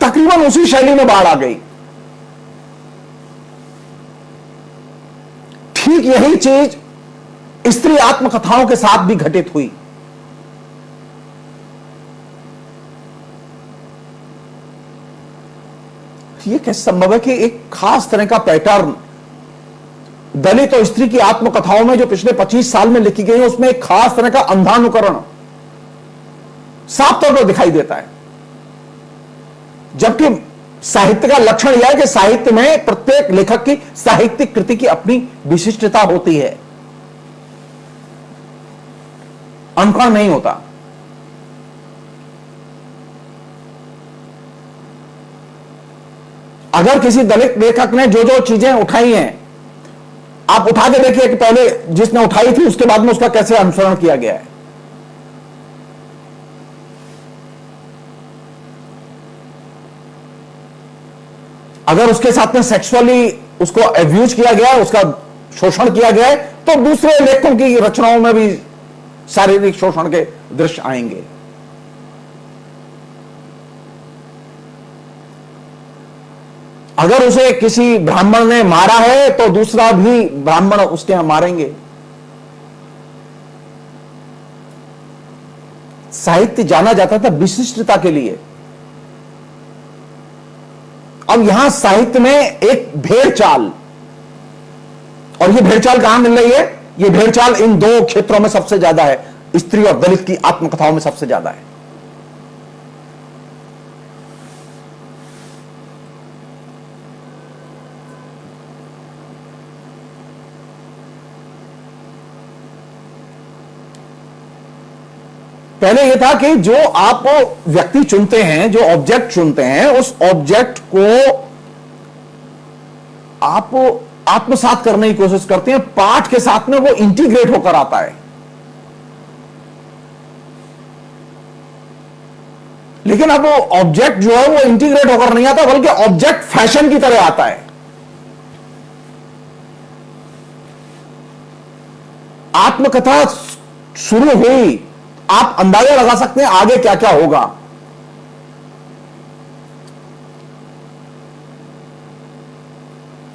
तकरीबन उसी शैली में बाढ़ आ गई। ठीक यही चीज स्त्री आत्मकथाओं के साथ भी घटित हुई। यह कैसे संभव है कि एक खास तरह का पैटर्न दलित और स्त्री की आत्मकथाओं में जो पिछले 25 साल में लिखी गई है, उसमें एक खास तरह का अंधानुकरण साफ तौर पर दिखाई देता है। जबकि साहित्य का लक्षण यह है कि साहित्य में प्रत्येक लेखक की साहित्यिक कृति की अपनी विशिष्टता होती है, अनुकरण नहीं होता। अगर किसी दलित लेखक ने जो जो चीजें उठाई हैं, आप उठा के देखिए कि पहले जिसने उठाई थी उसके बाद में उसका कैसे अनुसरण किया गया है। अगर उसके साथ में सेक्सुअली उसको एब्यूज किया गया है, उसका शोषण किया गया है, तो दूसरे लेखकों की रचनाओं में भी शारीरिक शोषण के दृश्य आएंगे। अगर उसे किसी ब्राह्मण ने मारा है तो दूसरा भी ब्राह्मण उसके यहां मारेंगे। साहित्य जाना जाता था विशिष्टता के लिए। अब यहां साहित्य में एक भेड़चाल, और यह भेड़चाल कहां मिल रही है? यह भेड़चाल इन दो क्षेत्रों में सबसे ज्यादा है, स्त्री और दलित की आत्मकथाओं में सबसे ज्यादा है। पहले यह था कि जो आप व्यक्ति चुनते हैं, जो ऑब्जेक्ट चुनते हैं, उस ऑब्जेक्ट को आप आत्मसात करने की कोशिश करते हैं, पाठ के साथ में वो इंटीग्रेट होकर आता है। लेकिन अब वो ऑब्जेक्ट जो है वो इंटीग्रेट होकर नहीं आता, बल्कि ऑब्जेक्ट फैशन की तरह आता है। आत्मकथा शुरू हुई, आप अंदाजा लगा सकते हैं आगे क्या क्या होगा।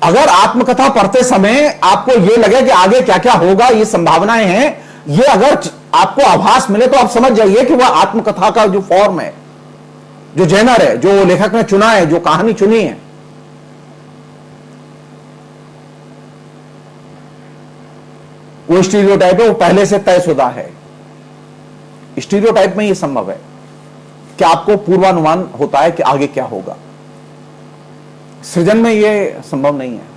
अगर आत्मकथा पढ़ते समय आपको यह लगे कि आगे क्या क्या होगा, ये संभावनाएं हैं, ये अगर आपको आभास मिले तो आप समझ जाइए कि वह आत्मकथा का जो फॉर्म है, जो जेनर है, जो लेखक ने चुना है, जो कहानी चुनी है, वो स्टीरियोटाइप है, वो पहले से तयशुदा है। स्टीरियोटाइप में यह संभव है कि आपको पूर्वानुमान होता है कि आगे क्या होगा। सृजन में यह संभव नहीं है।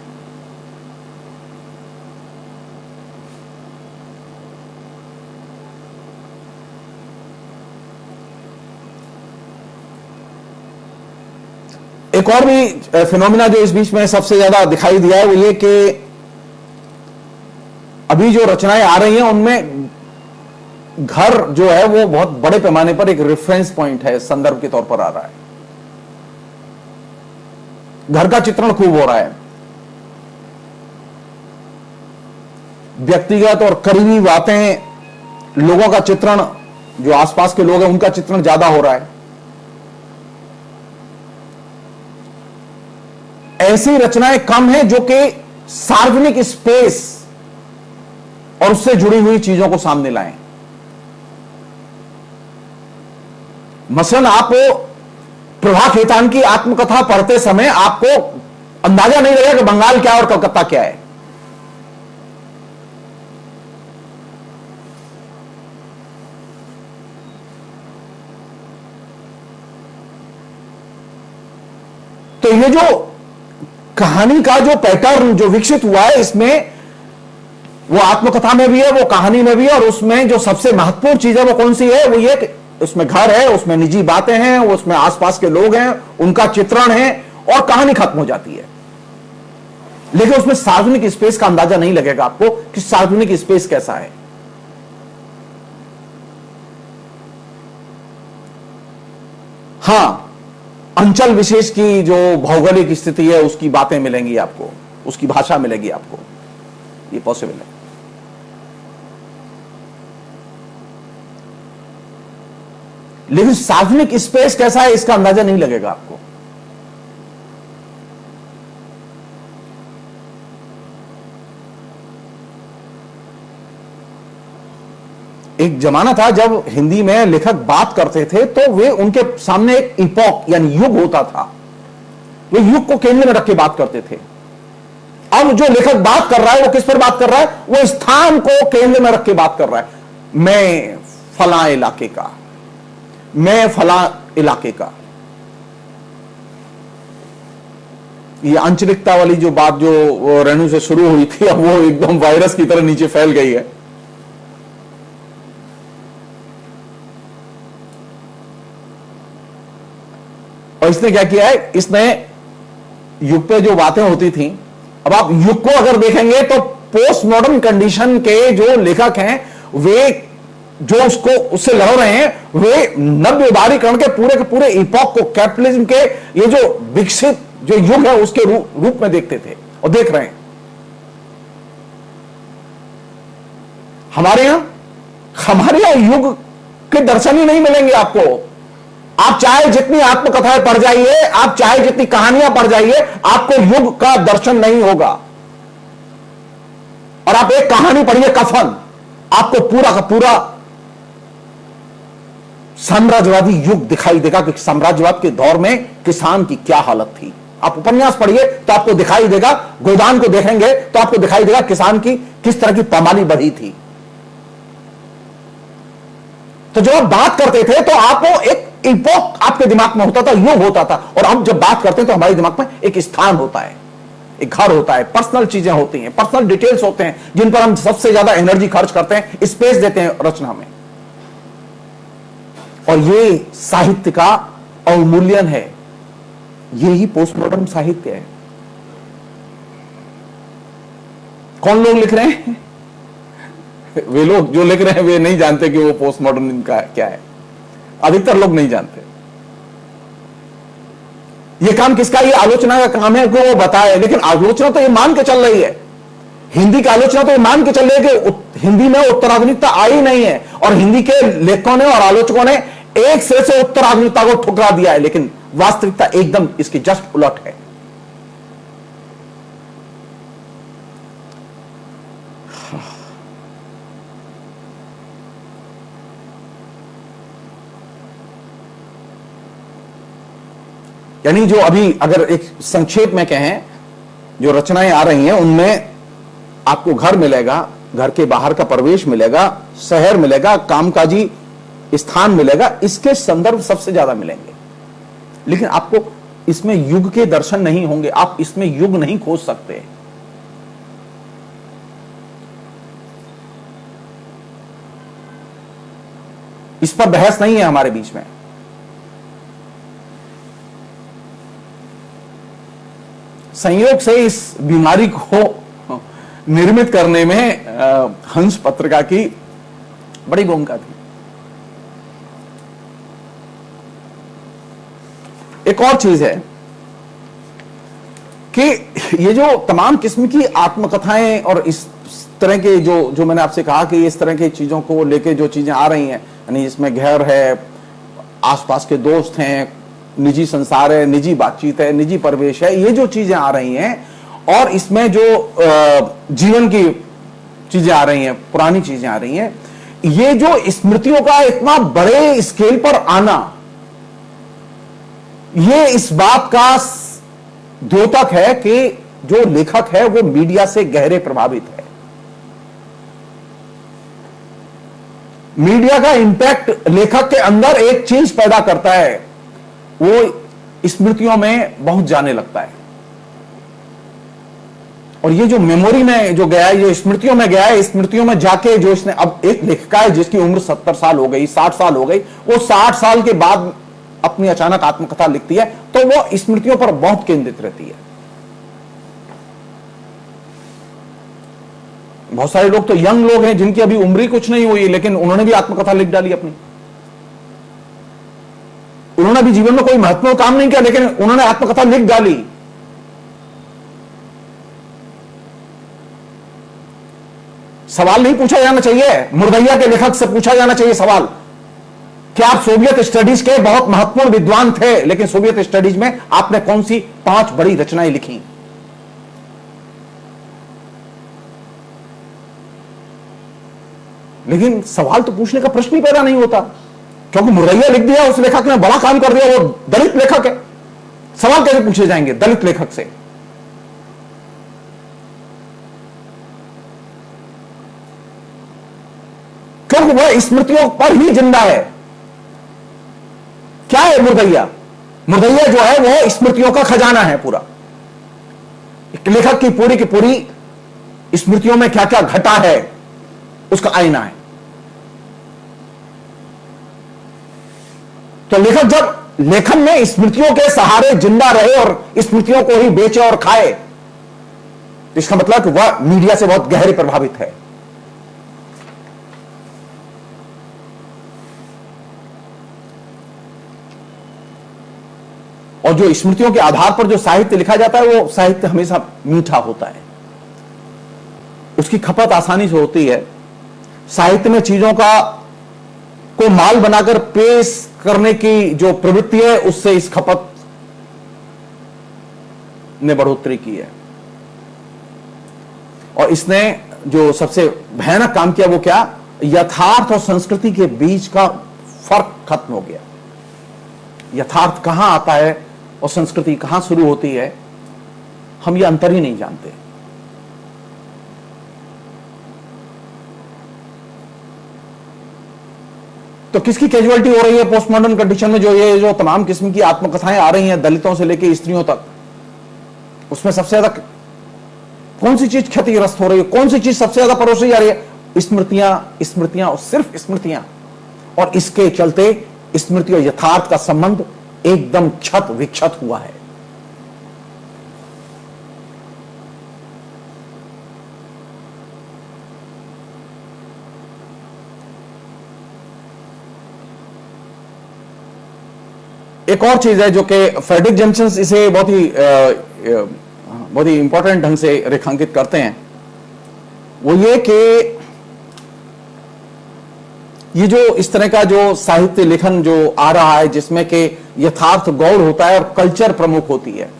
एक और भी फिनोमिना जो इस बीच में सबसे ज्यादा दिखाई दिया है वो ये कि अभी जो रचनाएं आ रही हैं उनमें घर जो है वो बहुत बड़े पैमाने पर एक रेफरेंस पॉइंट है, संदर्भ के तौर पर आ रहा है। घर का चित्रण खूब हो रहा है। व्यक्तिगत और करीबी बातें, लोगों का चित्रण, जो आसपास के लोग हैं उनका चित्रण ज्यादा हो रहा है। ऐसी रचनाएं कम हैं जो कि सार्वजनिक स्पेस और उससे जुड़ी हुई चीजों को सामने लाएं। मसलन आप प्रभा खेतान की आत्मकथा पढ़ते समय आपको अंदाजा नहीं लगेगा कि बंगाल क्या है और कलकत्ता क्या है। तो ये जो कहानी का जो पैटर्न जो विकसित हुआ है, इसमें वो आत्मकथा में भी है, वो कहानी में भी है, और उसमें जो सबसे महत्वपूर्ण चीज है वो कौन सी है? वो ये कि उसमें घर है, उसमें निजी बातें हैं, उसमें आसपास के लोग हैं, उनका चित्रण है, और कहानी खत्म हो जाती है। लेकिन उसमें सार्वजनिक स्पेस का अंदाजा नहीं लगेगा आपको कि सार्वजनिक स्पेस कैसा है। हां, अंचल विशेष की जो भौगोलिक स्थिति है उसकी बातें मिलेंगी आपको, उसकी भाषा मिलेगी आपको, ये पॉसिबल है। लेकिन सार्वजनिक स्पेस कैसा है इसका अंदाजा नहीं लगेगा आपको। एक जमाना था जब हिंदी में लेखक बात करते थे तो वे उनके सामने एक इपॉक यानी युग होता था, वे युग को केंद्र में रख के बात करते थे। अब जो लेखक बात कर रहा है वो किस पर बात कर रहा है? वो स्थान को केंद्र में रख के बात कर रहा है। मैं फला इलाके का, मैं फला इलाके का। ये आंचलिकता वाली जो बात जो रेणु से शुरू हुई थी, अब वो एकदम वायरस की तरह नीचे फैल गई है। और इसने क्या किया है? इसने युग पे जो बातें होती थी, अब आप युग को अगर देखेंगे तो पोस्ट मॉडर्न कंडीशन के जो लेखक हैं वे जो उसको उससे लड़ रहे हैं वे नव्य उदारीकरण के पूरे इपॉक को, कैपिटलिज्म के ये जो विकसित जो युग है उसके रूप में देखते थे और देख रहे हैं। हमारे यहां युग के दर्शन ही नहीं मिलेंगे आपको। आप चाहे जितनी आत्मकथाएं पढ़ जाइए, आप चाहे जितनी कहानियां पढ़ जाइए, आपको युग का दर्शन नहीं होगा। और आप एक कहानी पढ़िए कफन, आपको पूरा का पूरा साम्राज्यवादी युग दिखाई देगा कि साम्राज्यवाद के दौर में किसान की क्या हालत थी। आप उपन्यास पढ़िए तो आपको दिखाई देगा, गोदान को देखेंगे तो आपको दिखाई देगा किसान की किस तरह की पामाली बढ़ी थी। तो जब आप बात करते थे तो आपको एक इपॉक आपके दिमाग में होता था, युग होता था। और अब जब बात करते हैं तो हमारे दिमाग में एक स्थान होता है, एक घर होता है, पर्सनल चीजें होती हैं, पर्सनल डिटेल्स होते हैं जिन पर हम सबसे ज्यादा एनर्जी खर्च करते हैं, स्पेस देते हैं रचना में। और ये साहित्य का अवमूल्यन है, ये ही पोस्ट मॉडर्न साहित्य है। कौन लोग लिख रहे हैं? वे लोग जो लिख रहे हैं वे नहीं जानते कि वो पोस्ट मॉडर्न का क्या है। अधिकतर लोग नहीं जानते। ये काम किसका? ये आलोचना का काम है कि वो बताए। लेकिन आलोचना तो ये मान के चल रही है, हिंदी की आलोचना तो ये मान के चल रही है कि हिंदी में उत्तराधुनिकता आई नहीं है। और हिंदी के लेखकों ने और आलोचकों ने एक सिरे से उत्तराधुनिकता को ठुकरा दिया है। लेकिन वास्तविकता एकदम इसकी जस्ट उलट है। यानी जो अभी अगर एक संक्षेप में कहें, जो रचनाएं आ रही हैं उनमें आपको घर मिलेगा, घर के बाहर का प्रवेश मिलेगा, शहर मिलेगा, कामकाजी स्थान मिलेगा, इसके संदर्भ सबसे ज्यादा मिलेंगे। लेकिन आपको इसमें युग के दर्शन नहीं होंगे, आप इसमें युग नहीं खोज सकते। इस पर बहस नहीं है हमारे बीच में। संयोग से इस बीमारी को निर्मित करने में हंस पत्रिका की बड़ी भूमिका थी। एक और चीज है कि ये जो तमाम किस्म की आत्मकथाएं और इस तरह के जो मैंने आपसे कहा कि इस तरह की चीजों को लेके जो चीजें आ रही हैं, यानी इसमें घर है, आसपास के दोस्त हैं, निजी संसार है, निजी बातचीत है, निजी परिवेश है, ये जो चीजें आ रही हैं और इसमें जो जीवन की चीजें आ रही हैं, पुरानी चीजें आ रही हैं, ये जो स्मृतियों का इतना बड़े स्केल पर आना, ये इस बात का द्योतक है कि जो लेखक है वो मीडिया से गहरे प्रभावित है। मीडिया का इंपैक्ट लेखक के अंदर एक चीज पैदा करता है, वो स्मृतियों में बहुत जाने लगता है। और ये जो मेमोरी में जो गया है, ये स्मृतियों में गया है, स्मृतियों में जाके जो इसने, अब एक लेखिका है जिसकी उम्र 70 साल हो गई, 60 साल हो गई, वो 60 साल के बाद अपनी अचानक आत्मकथा लिखती है, तो वो स्मृतियों पर बहुत केंद्रित रहती है। बहुत सारे लोग तो यंग लोग हैं जिनकी अभी उम्र ही कुछ नहीं हुई, लेकिन उन्होंने भी आत्मकथा लिख डाली अपनी। उन्होंने भी जीवन में कोई महत्वपूर्ण काम नहीं किया, लेकिन उन्होंने आत्मकथा लिख डाली। सवाल नहीं पूछा जाना चाहिए, मुर्दैया के लेखक से पूछा जाना चाहिए सवाल कि आप सोवियत स्टडीज के बहुत महत्वपूर्ण विद्वान थे, लेकिन सोवियत स्टडीज में आपने कौन सी 5 बड़ी रचनाएं लिखी? लेकिन सवाल तो पूछने का प्रश्न ही पैदा नहीं होता, क्योंकि मुर्दैया लिख दिया, उस लेखक ने बड़ा काम कर दिया, वो दलित लेखक है। सवाल कैसे पूछे जाएंगे दलित लेखक से? क्योंकि वह स्मृतियों पर ही जिंदा है। क्या है मुर्दैया? मुर्दैया जो है वह स्मृतियों का खजाना है पूरा। एक लेखक की पूरी स्मृतियों में क्या क्या घटा है उसका आईना है। तो लेखक जब लेखन में स्मृतियों के सहारे जिंदा रहे और स्मृतियों को ही बेचे और खाए, तो इसका मतलब कि वह मीडिया से बहुत गहरे प्रभावित है। और जो स्मृतियों के आधार पर जो साहित्य लिखा जाता है, वो साहित्य हमेशा मीठा होता है, उसकी खपत आसानी से होती है। साहित्य में चीजों को माल बनाकर पेश करने की जो प्रवृत्ति है, उससे इस खपत ने बढ़ोतरी की है। और इसने जो सबसे भयानक काम किया वो क्या? यथार्थ और संस्कृति के बीच का फर्क खत्म हो गया। यथार्थ कहां आता है और संस्कृति कहां शुरू होती है, हम ये अंतर ही नहीं जानते। तो किसकी कैजुअलिटी हो रही है पोस्टमॉडर्न कंडीशन में? जो तमाम किस्म की आत्मकथाएं आ रही हैं, दलितों से लेकर स्त्रियों तक, उसमें सबसे ज्यादा कौन सी चीज क्षतिग्रस्त हो रही है? कौन सी चीज सबसे ज्यादा परोसी जा रही है? स्मृतियां और सिर्फ स्मृतियां। और इसके चलते स्मृति और यथार्थ का संबंध एकदम क्षत विक्षत हुआ है। एक और चीज है जो कि फ्रेडरिक जेम्सन इसे बहुत ही इंपॉर्टेंट ढंग से रेखांकित करते हैं, वो ये कि ये जो इस तरह का जो साहित्य लेखन जो आ रहा है, जिसमें कि यथार्थ गौड़ होता है और कल्चर प्रमुख होती है,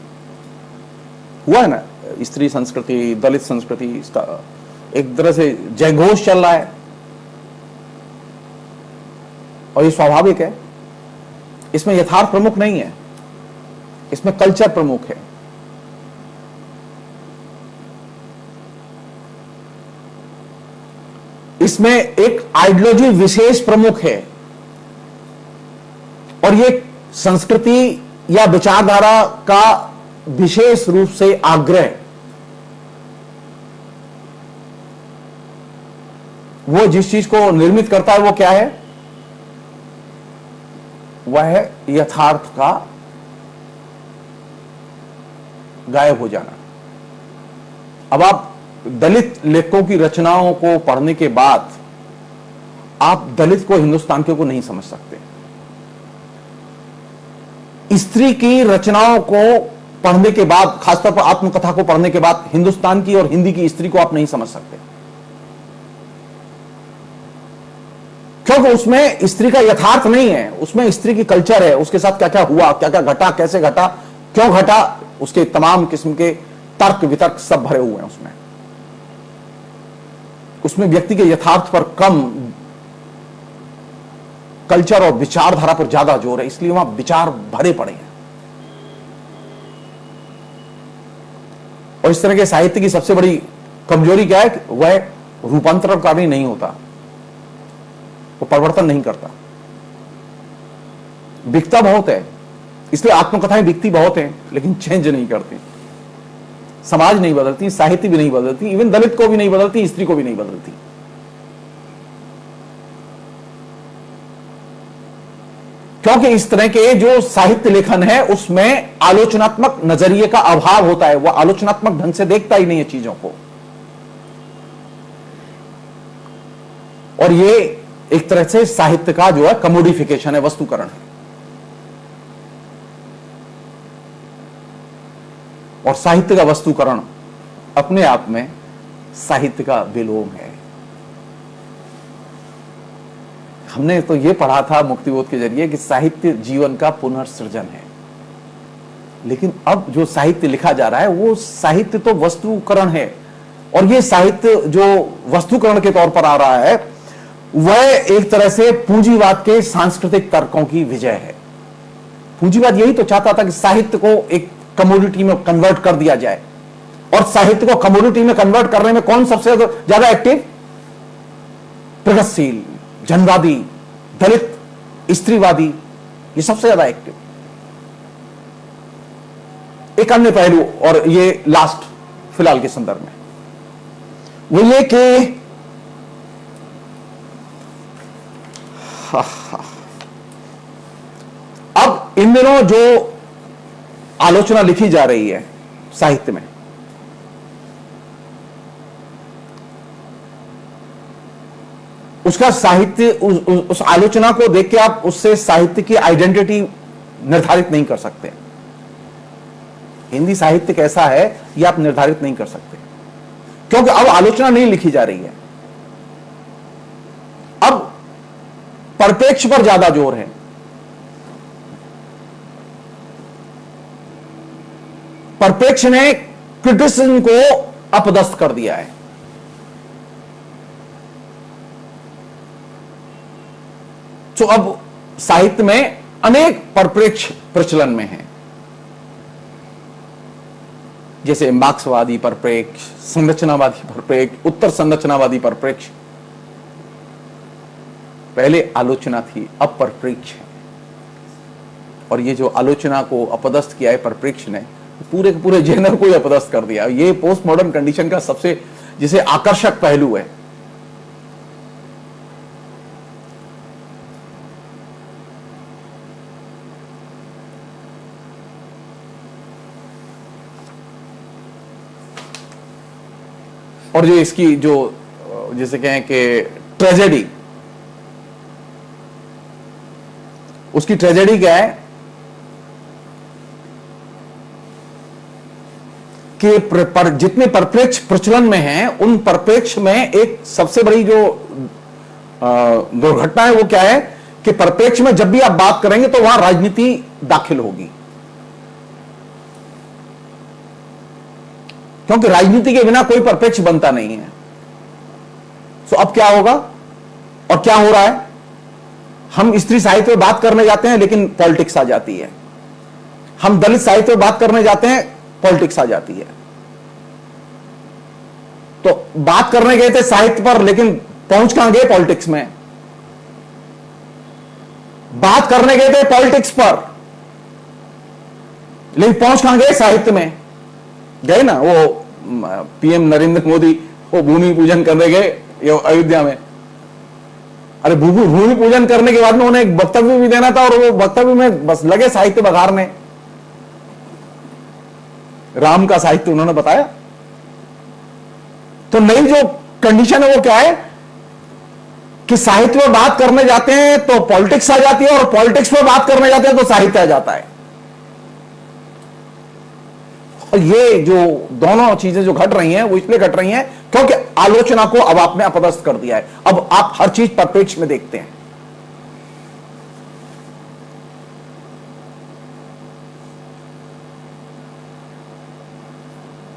हुआ है ना, स्त्री संस्कृति, दलित संस्कृति, इसका एक तरह से जयघोष चल रहा है। और ये स्वाभाविक है, इसमें यथार्थ प्रमुख नहीं है, इसमें कल्चर प्रमुख है। इसमें एक आइडियोलॉजी विशेष प्रमुख है, और ये संस्कृति या विचारधारा का विशेष रूप से आग्रह, वो जिस चीज को निर्मित करता है वो क्या है? वह है यथार्थ का गायब हो जाना। अब आप दलित लेखकों की रचनाओं को पढ़ने के बाद आप दलित को, हिंदुस्तान के को नहीं समझ सकते। स्त्री की रचनाओं को पढ़ने के बाद, खासतौर पर आत्मकथा को पढ़ने के बाद, हिंदुस्तान की और हिंदी की स्त्री को आप नहीं समझ सकते, क्योंकि उसमें स्त्री का यथार्थ नहीं है, उसमें स्त्री की कल्चर है, उसके साथ क्या क्या हुआ, क्या क्या घटा, कैसे घटा, क्यों घटा, उसके तमाम किस्म के तर्क वितर्क सब भरे हुए हैं उसमें। उसमें व्यक्ति के यथार्थ पर कम, कल्चर और विचारधारा पर ज्यादा जोर है, इसलिए वहां विचार भरे पड़े हैं। और इस तरह के साहित्य की सबसे बड़ी कमजोरी क्या है? वह रूपांतरणकारी नहीं होता, वो परिवर्तन नहीं करता। बिकता बहुत है, इसलिए आत्मकथाएं बिकती बहुत हैं, लेकिन चेंज नहीं करती। समाज नहीं बदलती, साहित्य भी नहीं बदलती, इवन दलित को भी नहीं बदलती, स्त्री को भी नहीं बदलती। क्योंकि इस तरह के जो साहित्य लेखन है उसमें आलोचनात्मक नजरिए का अभाव होता है, वह आलोचनात्मक ढंग से देखता ही नहीं है चीजों को। और ये एक तरह से साहित्य का जो है कमोडिफिकेशन है, वस्तुकरण है। और साहित्य का वस्तुकरण अपने आप में साहित्य का विलोम है। हमने तो यह पढ़ा था मुक्तिबोध के जरिए कि साहित्य जीवन का पुनर्सृजन है, लेकिन अब जो साहित्य लिखा जा रहा है वो साहित्य तो वस्तुकरण है। और ये साहित्य जो वस्तुकरण के तौर पर आ रहा है वह एक तरह से पूंजीवाद के सांस्कृतिक तर्कों की विजय है। पूंजीवाद यही तो चाहता था कि साहित्य को एक कमोडिटी में कन्वर्ट कर दिया जाए, और साहित्य को कमोडिटी में कन्वर्ट करने में कौन सबसे ज्यादा एक्टिव? प्रगतिशील, जनवादी, दलित, स्त्रीवादी, ये सबसे ज्यादा एक्टिव। एक अन्य पहलू, और ये लास्ट फिलहाल के संदर्भ में, वो ये कि अब इन दिनों जो आलोचना लिखी जा रही है साहित्य में, उसका साहित्य उस आलोचना को देख के आप उससे साहित्य की आइडेंटिटी निर्धारित नहीं कर सकते। हिंदी साहित्य कैसा है यह आप निर्धारित नहीं कर सकते, क्योंकि अब आलोचना नहीं लिखी जा रही है। अब परिप्रेक्ष पर ज्यादा जोर है। परिप्रेक्ष ने क्रिटिसिज्म को अपदस्थ कर दिया है। तो अब साहित्य में अनेक परिप्रेक्ष प्रचलन में हैं, जैसे मार्क्सवादी परिप्रेक्ष, संरचनावादी परिप्रेक्ष, उत्तर संरचनावादी परिप्रेक्ष। पहले आलोचना थी, अब परिप्रेक्ष है। और ये जो आलोचना को अपदस्थ किया है परिप्रेक्ष ने, पूरे के पूरे जेनर को ही अपदस्थ कर दिया। ये पोस्ट मॉडर्न कंडीशन का सबसे जिसे आकर्षक पहलू है। और जो इसकी जो जैसे कहें कि ट्रेजेडी, उसकी ट्रेजेडी क्या है कि जितने परिप्रेक्ष प्रचलन में हैं उन परिप्रेक्ष में एक सबसे बड़ी जो दुर्घटना है वो क्या है कि परिप्रेक्ष में जब भी आप बात करेंगे तो वहां राजनीति दाखिल होगी, क्योंकि राजनीति के बिना कोई परिप्रेक्ष बनता नहीं है। तो अब क्या होगा और क्या हो रहा है? हम स्त्री साहित्य में बात करने जाते हैं लेकिन पॉलिटिक्स आ जाती है, हम दलित साहित्य में बात करने जाते हैं पॉलिटिक्स आ जाती है। तो बात करने गए थे साहित्य पर लेकिन पहुंच कहां गए? पॉलिटिक्स में। बात करने गए थे पॉलिटिक्स पर लेकिन पहुंच कहां गए? साहित्य में गए ना। वो पीएम नरेंद्र मोदी वो भूमि पूजन करने गए अयोध्या में। अरे भूमि पूजन करने के बाद में उन्हें एक वक्तव्य भी देना था और वो वक्तव्य में बस लगे साहित्य बघारने। राम का साहित्य उन्होंने बताया। तो नई जो कंडीशन है वो क्या है कि साहित्य में बात करने जाते हैं तो पॉलिटिक्स आ जाती है और पॉलिटिक्स में बात करने जाते हैं तो साहित्य आ जाता है। और ये जो दोनों चीजें जो घट रही हैं वो इसलिए घट रही हैं क्योंकि आलोचना को अब आपने अपदस्थ कर दिया है। अब आप हर चीज परिप्रेक्ष में देखते हैं।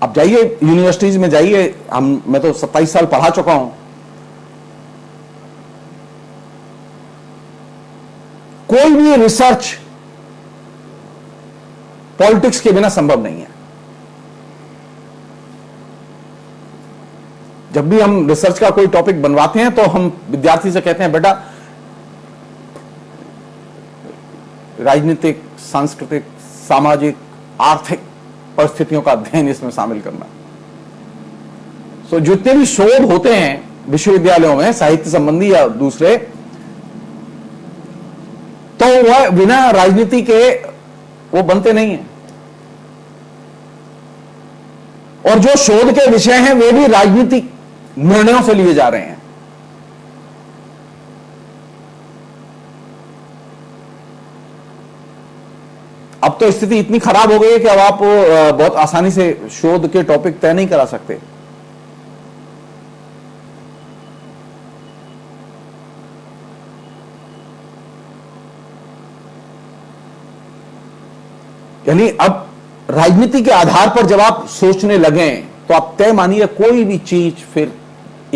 अब जाइए यूनिवर्सिटीज में जाइए, मैं तो 27 साल पढ़ा चुका हूं। कोई भी रिसर्च पॉलिटिक्स के बिना संभव नहीं है। जब भी हम रिसर्च का कोई टॉपिक बनवाते हैं तो हम विद्यार्थी से कहते हैं बेटा राजनीतिक, सांस्कृतिक, सामाजिक, आर्थिक परिस्थितियों का अध्ययन इसमें शामिल करना। सो जितने भी शोध होते हैं विश्वविद्यालयों में साहित्य संबंधी या दूसरे, तो वह बिना राजनीति के वो बनते नहीं हैं। और जो शोध के विषय हैं वे भी राजनीतिक निर्णयों से लिए जा रहे हैं। अब तो स्थिति इतनी खराब हो गई है कि अब आप बहुत आसानी से शोध के टॉपिक तय नहीं करा सकते। यानी अब राजनीति के आधार पर जब आप सोचने लगे तो आप तय मानिए कोई भी चीज फिर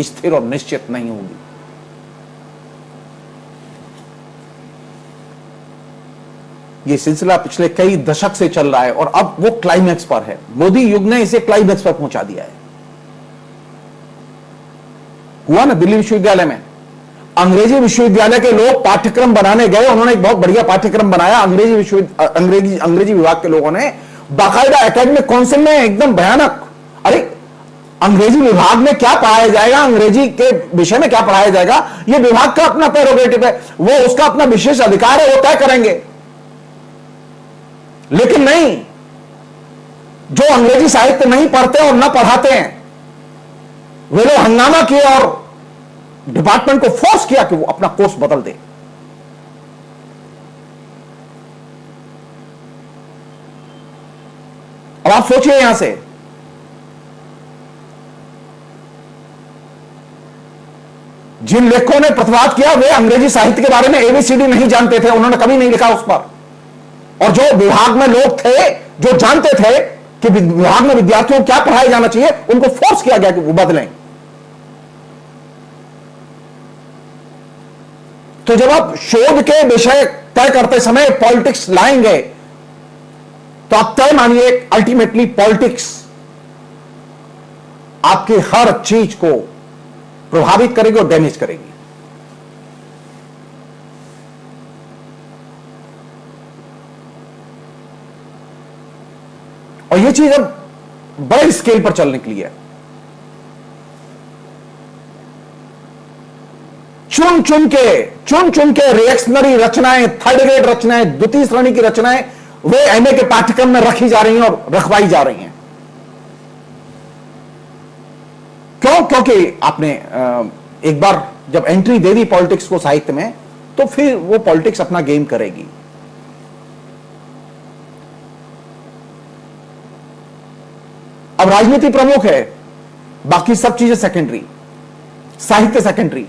स्थिर और निश्चित नहीं होगी। ये सिलसिला पिछले कई दशक से चल रहा है और अब वो क्लाइमैक्स पर है। मोदी युग ने इसे क्लाइमैक्स पर पहुंचा दिया है। हुआ ना दिल्ली विश्वविद्यालय में, अंग्रेजी विश्वविद्यालय के लोग पाठ्यक्रम बनाने गए, उन्होंने एक बहुत बढ़िया पाठ्यक्रम बनाया। अंग्रेजी विभाग के लोगों ने बाकायदा एकेडमिक काउंसिल में एकदम भयानक, अरे अंग्रेजी विभाग में क्या पढ़ाया जाएगा, अंग्रेजी के विषय में क्या पढ़ाया जाएगा, यह विभाग का अपना प्रेरोगेटिव है, वो उसका अपना विशेष अधिकार है, वो तय करेंगे। लेकिन नहीं, जो अंग्रेजी साहित्य नहीं पढ़ते और न पढ़ाते हैं वे लोग हंगामा किए और डिपार्टमेंट को फोर्स किया कि वो अपना कोर्स बदल दे। अब आप सोचिए यहां से, जिन लेखकों ने प्रतिवाद किया वे अंग्रेजी साहित्य के बारे में एबीसीडी नहीं जानते थे, उन्होंने कभी नहीं लिखा उस पर। और जो विभाग में लोग थे जो जानते थे कि विभाग में विद्यार्थियों को क्या पढ़ाया जाना चाहिए, उनको फोर्स किया गया कि वो बदलें। तो जब आप शोध के विषय तय करते समय पॉलिटिक्स लाएंगे तो आप तय मानिए अल्टीमेटली पॉलिटिक्स आपकी हर चीज को प्रभावित करेगी और डैमेज करेगी। और यह चीज अब बड़े स्केल पर चलने के लिए है। चुन चुन के रिएक्शनरी रचनाएं, थर्ड ग्रेड रचनाएं, द्वितीय श्रेणी की रचनाएं वे एमए के पाठ्यक्रम में रखी जा रही हैं और रखवाई जा रही हैं। क्यों? क्योंकि आपने एक बार जब एंट्री दे दी पॉलिटिक्स को साहित्य में, तो फिर वो पॉलिटिक्स अपना गेम करेगी। अब राजनीति प्रमुख है, बाकी सब चीजें सेकेंडरी, साहित्य सेकेंडरी।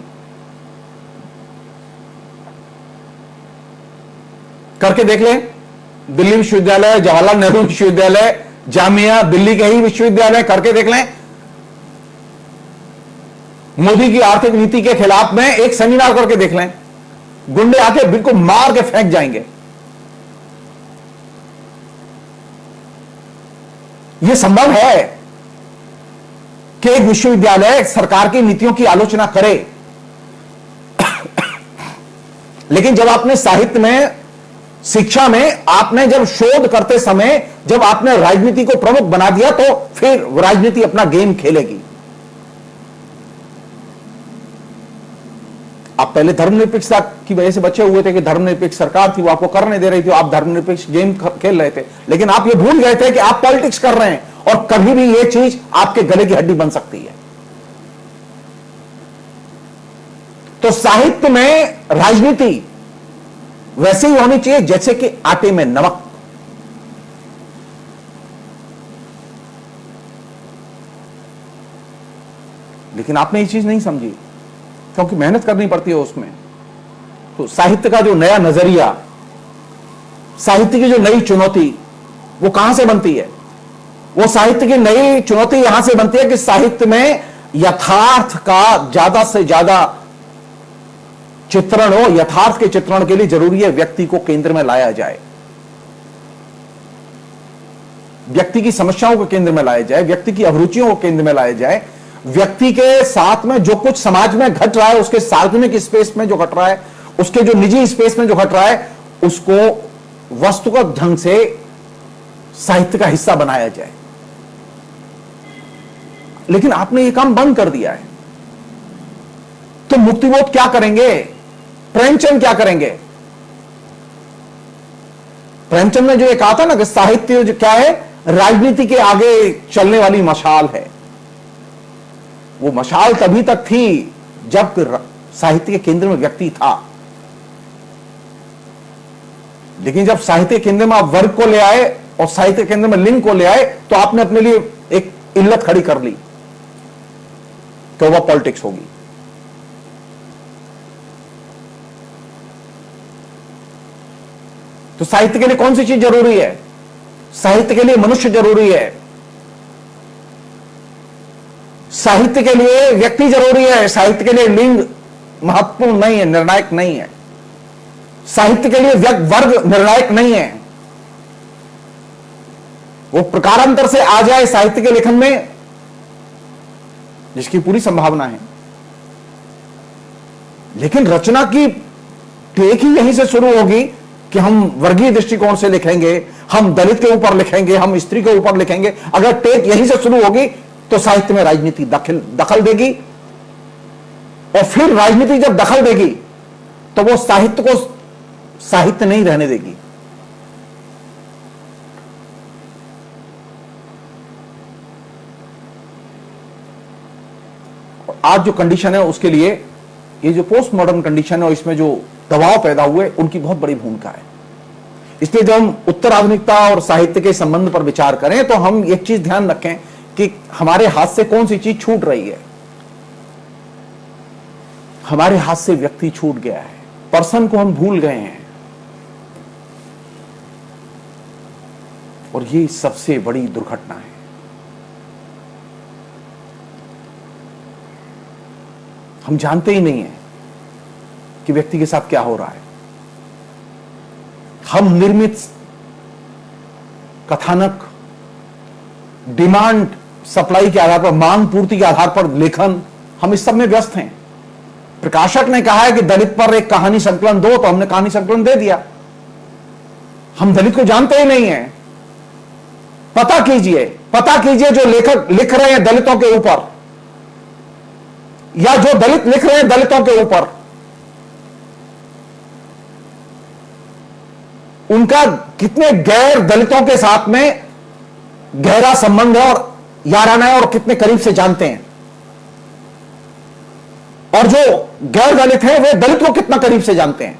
करके देख लें, दिल्ली विश्वविद्यालय, जवाहरलाल नेहरू विश्वविद्यालय, जामिया, दिल्ली के ही विश्वविद्यालय, करके देख लें। मोदी की आर्थिक नीति के खिलाफ में एक सेमिनार करके देख लें, गुंडे आके बिल्कुल मार के फेंक जाएंगे। यह संभव है कि एक विश्वविद्यालय सरकार की नीतियों की आलोचना करे, लेकिन जब आपने साहित्य में, शिक्षा में, आपने जब शोध करते समय जब आपने राजनीति को प्रमुख बना दिया तो फिर राजनीति अपना गेम खेलेगी। आप पहले धर्मनिरपेक्षता की वजह से बचे हुए थे कि धर्मनिरपेक्ष सरकार थी, वो आपको करने दे रही थी, आप धर्मनिरपेक्ष गेम खेल रहे थे, लेकिन आप ये भूल गए थे कि आप पॉलिटिक्स कर रहे हैं और कभी भी ये चीज आपके गले की हड्डी बन सकती है। तो साहित्य में राजनीति वैसे ही होनी चाहिए जैसे कि आटे में नमक। लेकिन आपने ये चीज नहीं समझी, क्योंकि मेहनत करनी पड़ती है उसमें। तो साहित्य का जो नया नजरिया, साहित्य की जो नई चुनौती, वो कहां से बनती है? वो साहित्य की नई चुनौती यहां से बनती है कि साहित्य में यथार्थ का ज्यादा से ज्यादा चित्रण हो। यथार्थ के चित्रण के लिए जरूरी है व्यक्ति को केंद्र में लाया जाए, व्यक्ति की समस्याओं को केंद्र में लाया जाए, व्यक्ति की अभिरुचियों को केंद्र में लाया जाए, व्यक्ति के साथ में जो कुछ समाज में घट रहा है, उसके सार्वजनिक स्पेस में जो घट रहा है, उसके जो निजी स्पेस में जो घट रहा है, उसको वस्तुगत ढंग से साहित्य का हिस्सा बनाया जाए, लेकिन आपने यह काम बंद कर दिया है। तो मुक्तिबोध क्या करेंगे? प्रेमचंद क्या करेंगे? प्रेमचंद ने जो ये कहा था ना कि साहित्य जो क्या है, राजनीति के आगे चलने वाली मशाल है। वो मशाल तभी तक थी जब साहित्य के केंद्र में व्यक्ति था, लेकिन जब साहित्य के केंद्र में आप वर्ग को ले आए और साहित्य के केंद्र में लिंग को ले आए, तो आपने अपने लिए एक इल्लत खड़ी कर ली कि वह पॉलिटिक्स होगी। तो साहित्य के लिए कौन सी चीज जरूरी है? साहित्य के लिए मनुष्य जरूरी है, साहित्य के लिए व्यक्ति जरूरी है, साहित्य के लिए लिंग महत्वपूर्ण नहीं है, निर्णायक नहीं है, साहित्य के लिए वर्ग निर्णायक नहीं है। वो प्रकारांतर से आ जाए साहित्य के लेखन में, जिसकी पूरी संभावना है, लेकिन रचना की टेक ही यहीं से शुरू होगी कि हम वर्गीय दृष्टिकोण से लिखेंगे, हम दलित के ऊपर लिखेंगे, हम स्त्री के ऊपर लिखेंगे। अगर टेक यहीं से शुरू होगी तो साहित्य में राजनीति दखल देगी, और फिर राजनीति जब दखल देगी तो वो साहित्य को साहित्य नहीं रहने देगी। आज जो कंडीशन है उसके लिए ये जो पोस्ट मॉडर्न कंडीशन है और इसमें जो दबाव पैदा हुए, उनकी बहुत बड़ी भूमिका है। इसलिए जब हम उत्तर आधुनिकता और साहित्य के संबंध पर विचार करें तो हम एक चीज ध्यान रखें कि हमारे हाथ से कौन सी चीज छूट रही है। हमारे हाथ से व्यक्ति छूट गया है, पर्सन को हम भूल गए हैं, और ये सबसे बड़ी दुर्घटना है। हम जानते ही नहीं है कि व्यक्ति के साथ क्या हो रहा है। हम निर्मित कथानक, डिमांड सप्लाई के आधार पर, मांग पूर्ति के आधार पर लेखन, हम इस सब में व्यस्त हैं। प्रकाशक ने कहा है कि दलित पर एक कहानी संकलन दो, तो हमने कहानी संकलन दे दिया। हम दलित को जानते ही नहीं है। पता कीजिए जो लेखक लिख रहे हैं दलितों के ऊपर, या जो दलित लिख रहे हैं दलितों के ऊपर, उनका कितने गैर दलितों के साथ में गहरा संबंध है और याराना है, और कितने करीब से जानते हैं, और जो गैर दलित हैं वे दलित को कितना करीब से जानते हैं।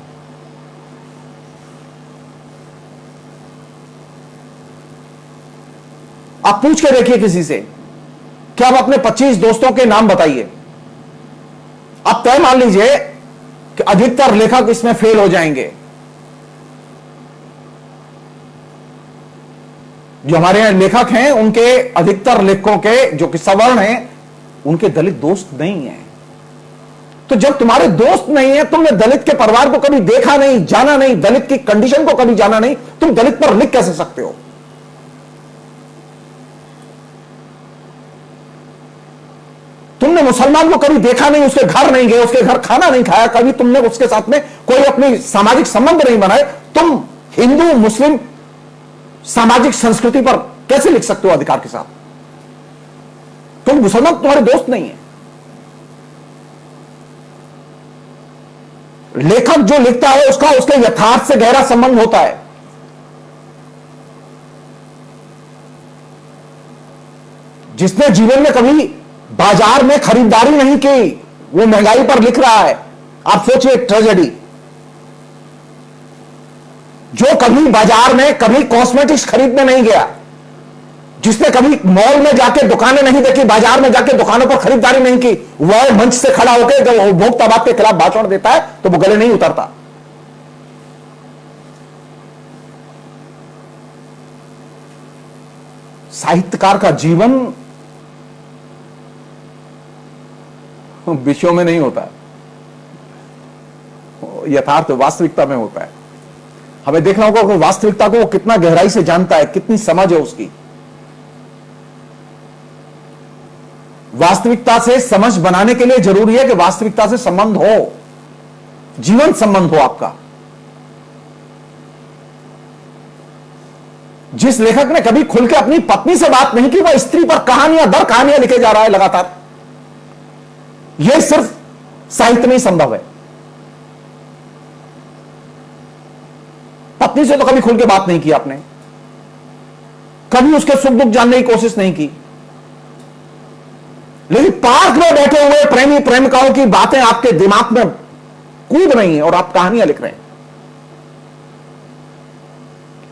आप पूछ के देखिए किसी से कि आप अपने 25 दोस्तों के नाम बताइए, आप तय मान लीजिए कि अधिकतर लेखक इसमें फेल हो जाएंगे। जो हमारे यहां लेखक हैं उनके अधिकतर लेखकों के जो कि सवर्ण हैं, उनके दलित दोस्त नहीं हैं। तो जब तुम्हारे दोस्त नहीं है, तुमने दलित के परिवार को कभी देखा नहीं, जाना नहीं, दलित की कंडीशन को कभी जाना नहीं, तुम दलित पर लिख कैसे सकते हो? तुमने मुसलमान को कभी देखा नहीं, उसके घर नहीं गए, उसके घर खाना नहीं खाया, कभी तुमने उसके साथ में कोई अपनी सामाजिक संबंध नहीं बनाए, तुम हिंदू मुस्लिम सामाजिक संस्कृति पर कैसे लिख सकते हो अधिकार के साथ? तुम मुसलमान तुम्हारे दोस्त नहीं है। लेखक जो लिखता है उसका उसके यथार्थ से गहरा संबंध होता है। जिसने जीवन में कभी बाजार में खरीदारी नहीं की, वो महंगाई पर लिख रहा है। आप सोचिए ट्रेजेडी। जो कभी बाजार में कभी कॉस्मेटिक्स खरीदने नहीं गया, जिसने कभी मॉल में जाके दुकानें नहीं देखी, बाजार में जाके दुकानों पर खरीदारी नहीं की, वह मंच से खड़ा होकर जब उपभोक्तावाद के खिलाफ भाषण देता है तो वो गले नहीं उतरता। साहित्यकार का जीवन विषयों में नहीं होता है, यथार्थ वास्तविकता में होता है। हमें देखना होगा कि वास्तविकता को वो कितना गहराई से जानता है, कितनी समझ है उसकी। वास्तविकता से समझ बनाने के लिए जरूरी है कि वास्तविकता से संबंध हो, जीवन संबंध हो आपका।
जिस लेखक ने कभी खुल के अपनी पत्नी से बात नहीं की, वह स्त्री पर कहानियां दर कहानियां लिखे जा रहा है लगातार। यह सिर्फ साहित्य में ही संभव है। पत्नी से तो कभी खुल के बात नहीं की आपने, कभी उसके सुख दुख जानने की कोशिश नहीं की, लेकिन पार्क में बैठे हुए प्रेमी प्रेमिकाओं की बातें आपके दिमाग में कूद रही हैं और आप कहानियां लिख रहे हैं।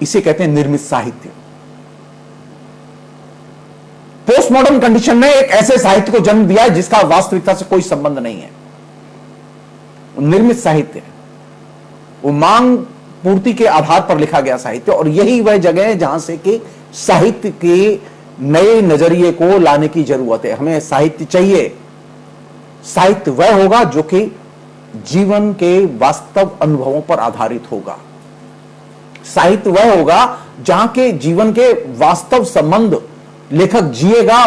इसे कहते हैं निर्मित साहित्य। पोस्ट मॉडर्न कंडीशन ने एक ऐसे साहित्य को जन्म दिया है जिसका वास्तविकता से कोई संबंध नहीं है। निर्मित साहित्य, वो मांग पूर्ति के आधार पर लिखा गया साहित्य, और यही वह जगह है जहां से कि साहित्य के नए नजरिए को लाने की जरूरत है। हमें साहित्य चाहिए। साहित्य वह होगा जो कि जीवन के वास्तव अनुभवों पर आधारित होगा। साहित्य वह होगा जहां के जीवन के वास्तव संबंध लेखक जिएगा,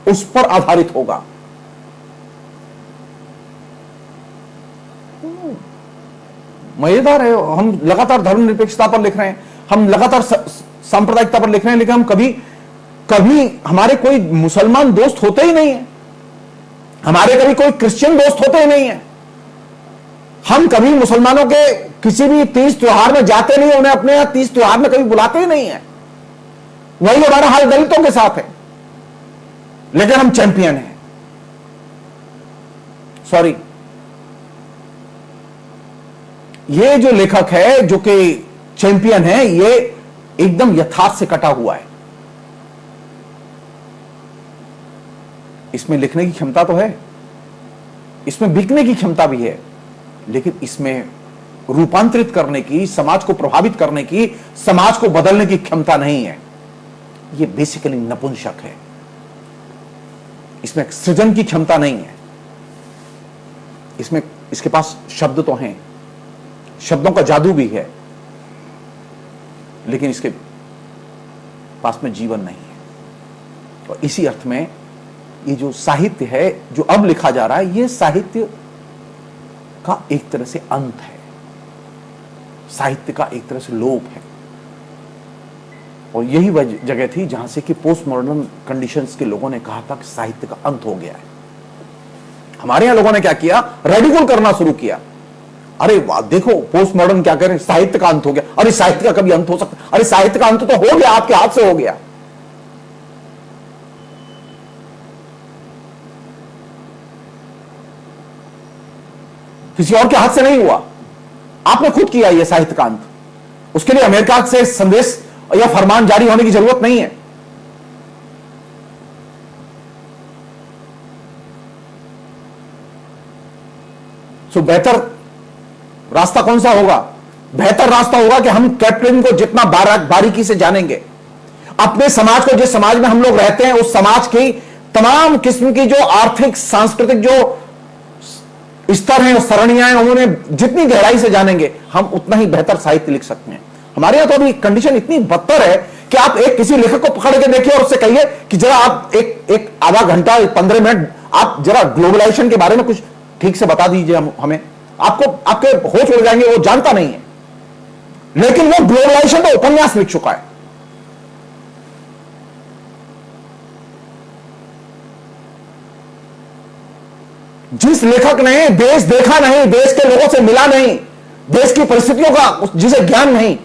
उस पर आधारित होगा। मजेदार है, हम लगातार धर्मनिरपेक्षता पर लिख रहे हैं, हम लगातार सांप्रदायिकता पर लिख रहे हैं, लेकिन हम कभी हमारे कोई मुसलमान दोस्त होते ही नहीं है, हमारे कभी कोई क्रिश्चियन दोस्त होते ही नहीं है, हम कभी मुसलमानों के किसी भी तीज त्योहार में जाते नहीं, उन्हें अपने यहां तीज त्योहार में कभी बुलाते ही नहीं है। वही हमारा हाल दलितों के साथ है, लेकिन हम चैंपियन हैं। सॉरी, ये जो लेखक है जो कि चैंपियन है, ये एकदम यथार्थ से कटा हुआ है। इसमें लिखने की क्षमता तो है, इसमें बिकने की क्षमता भी है, लेकिन इसमें रूपांतरित करने की, समाज को प्रभावित करने की, समाज को बदलने की क्षमता नहीं है। यह बेसिकली नपुंसक है। इसमें सृजन की क्षमता नहीं है। इसमें इसके पास शब्द तो हैं, शब्दों का जादू भी है, लेकिन इसके पास में जीवन नहीं है। और इसी अर्थ में ये जो साहित्य है जो अब लिखा जा रहा है, ये साहित्य का एक तरह से अंत है, साहित्य का एक तरह से लोप है। और यही वह जगह थी जहां से कि पोस्ट मॉडर्न कंडीशंस के लोगों ने कहा था कि साहित्य का अंत हो गया है। हमारे यहां लोगों ने क्या किया, रेडिकल करना शुरू किया। अरे वाह, देखो पोस्ट मॉडर्न क्या कह रहे हैं, साहित्य का अंत हो गया। अरे साहित्य का कभी अंत हो सकता? अरे साहित्य का अंत तो हो गया, आपके हाथ से हो गया। किसी और के हाथ से नहीं हुआ, आपने खुद किया यह साहित्य का अंत। उसके लिए अमेरिका से संदेश या फरमान जारी होने की जरूरत नहीं है। सो बेहतर रास्ता कौन सा होगा? बेहतर रास्ता होगा कि हम कैप्टन को जितना बारीकी से जानेंगे, अपने समाज को, जिस समाज में हम लोग रहते हैं, उस समाज की तमाम किस्म की जो आर्थिक सांस्कृतिक जो स्तर हैं, सरणियां हैं, उन्होंने जितनी गहराई से जानेंगे, हम उतना ही बेहतर साहित्य लिख सकते हैं। हमारे यहां तो अभी कंडीशन इतनी बदतर है कि आप एक किसी लेखक को पकड़ के देखिए और उससे कहिए कि जरा आप एक आधा घंटा 15 मिनट आप जरा ग्लोबलाइजेशन के बारे में कुछ ठीक से बता दीजिए हमें, आपको आपके होश उड़ जाएंगे। वो जानता नहीं है, लेकिन वो ग्लोबलाइजेशन तो उपन्यास लिख चुका है। जिस लेखक ने देश देखा नहीं, देश के लोगों से मिला नहीं, देश की परिस्थितियों का जिसे ज्ञान नहीं,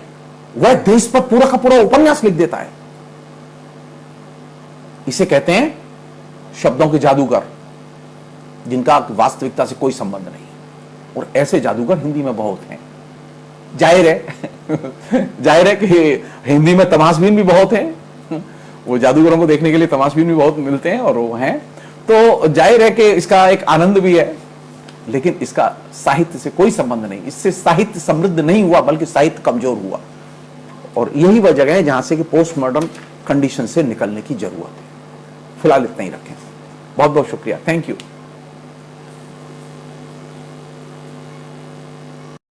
वह देश पर पूरा का पूरा उपन्यास लिख देता है। इसे कहते हैं शब्दों के जादूगर, जिनका वास्तविकता से कोई संबंध नहीं। और ऐसे जादूगर हिंदी में बहुत हैं। जाहिर है कि हिंदी में तमाशबीन भी बहुत हैं। वो जादूगरों को देखने के लिए तमाशबीन भी बहुत मिलते हैं और वो हैं, तो जाहिर है कि इसका एक आनंद भी है, लेकिन इसका साहित्य से कोई संबंध नहीं। इससे साहित्य समृद्ध नहीं हुआ, बल्कि साहित्य कमजोर हुआ। और यही वह जगह है जहां से कि पोस्ट मॉडर्न कंडीशन से निकलने की जरूरत है। फिलहाल इतना ही रखें। बहुत बहुत शुक्रिया, थैंक यू।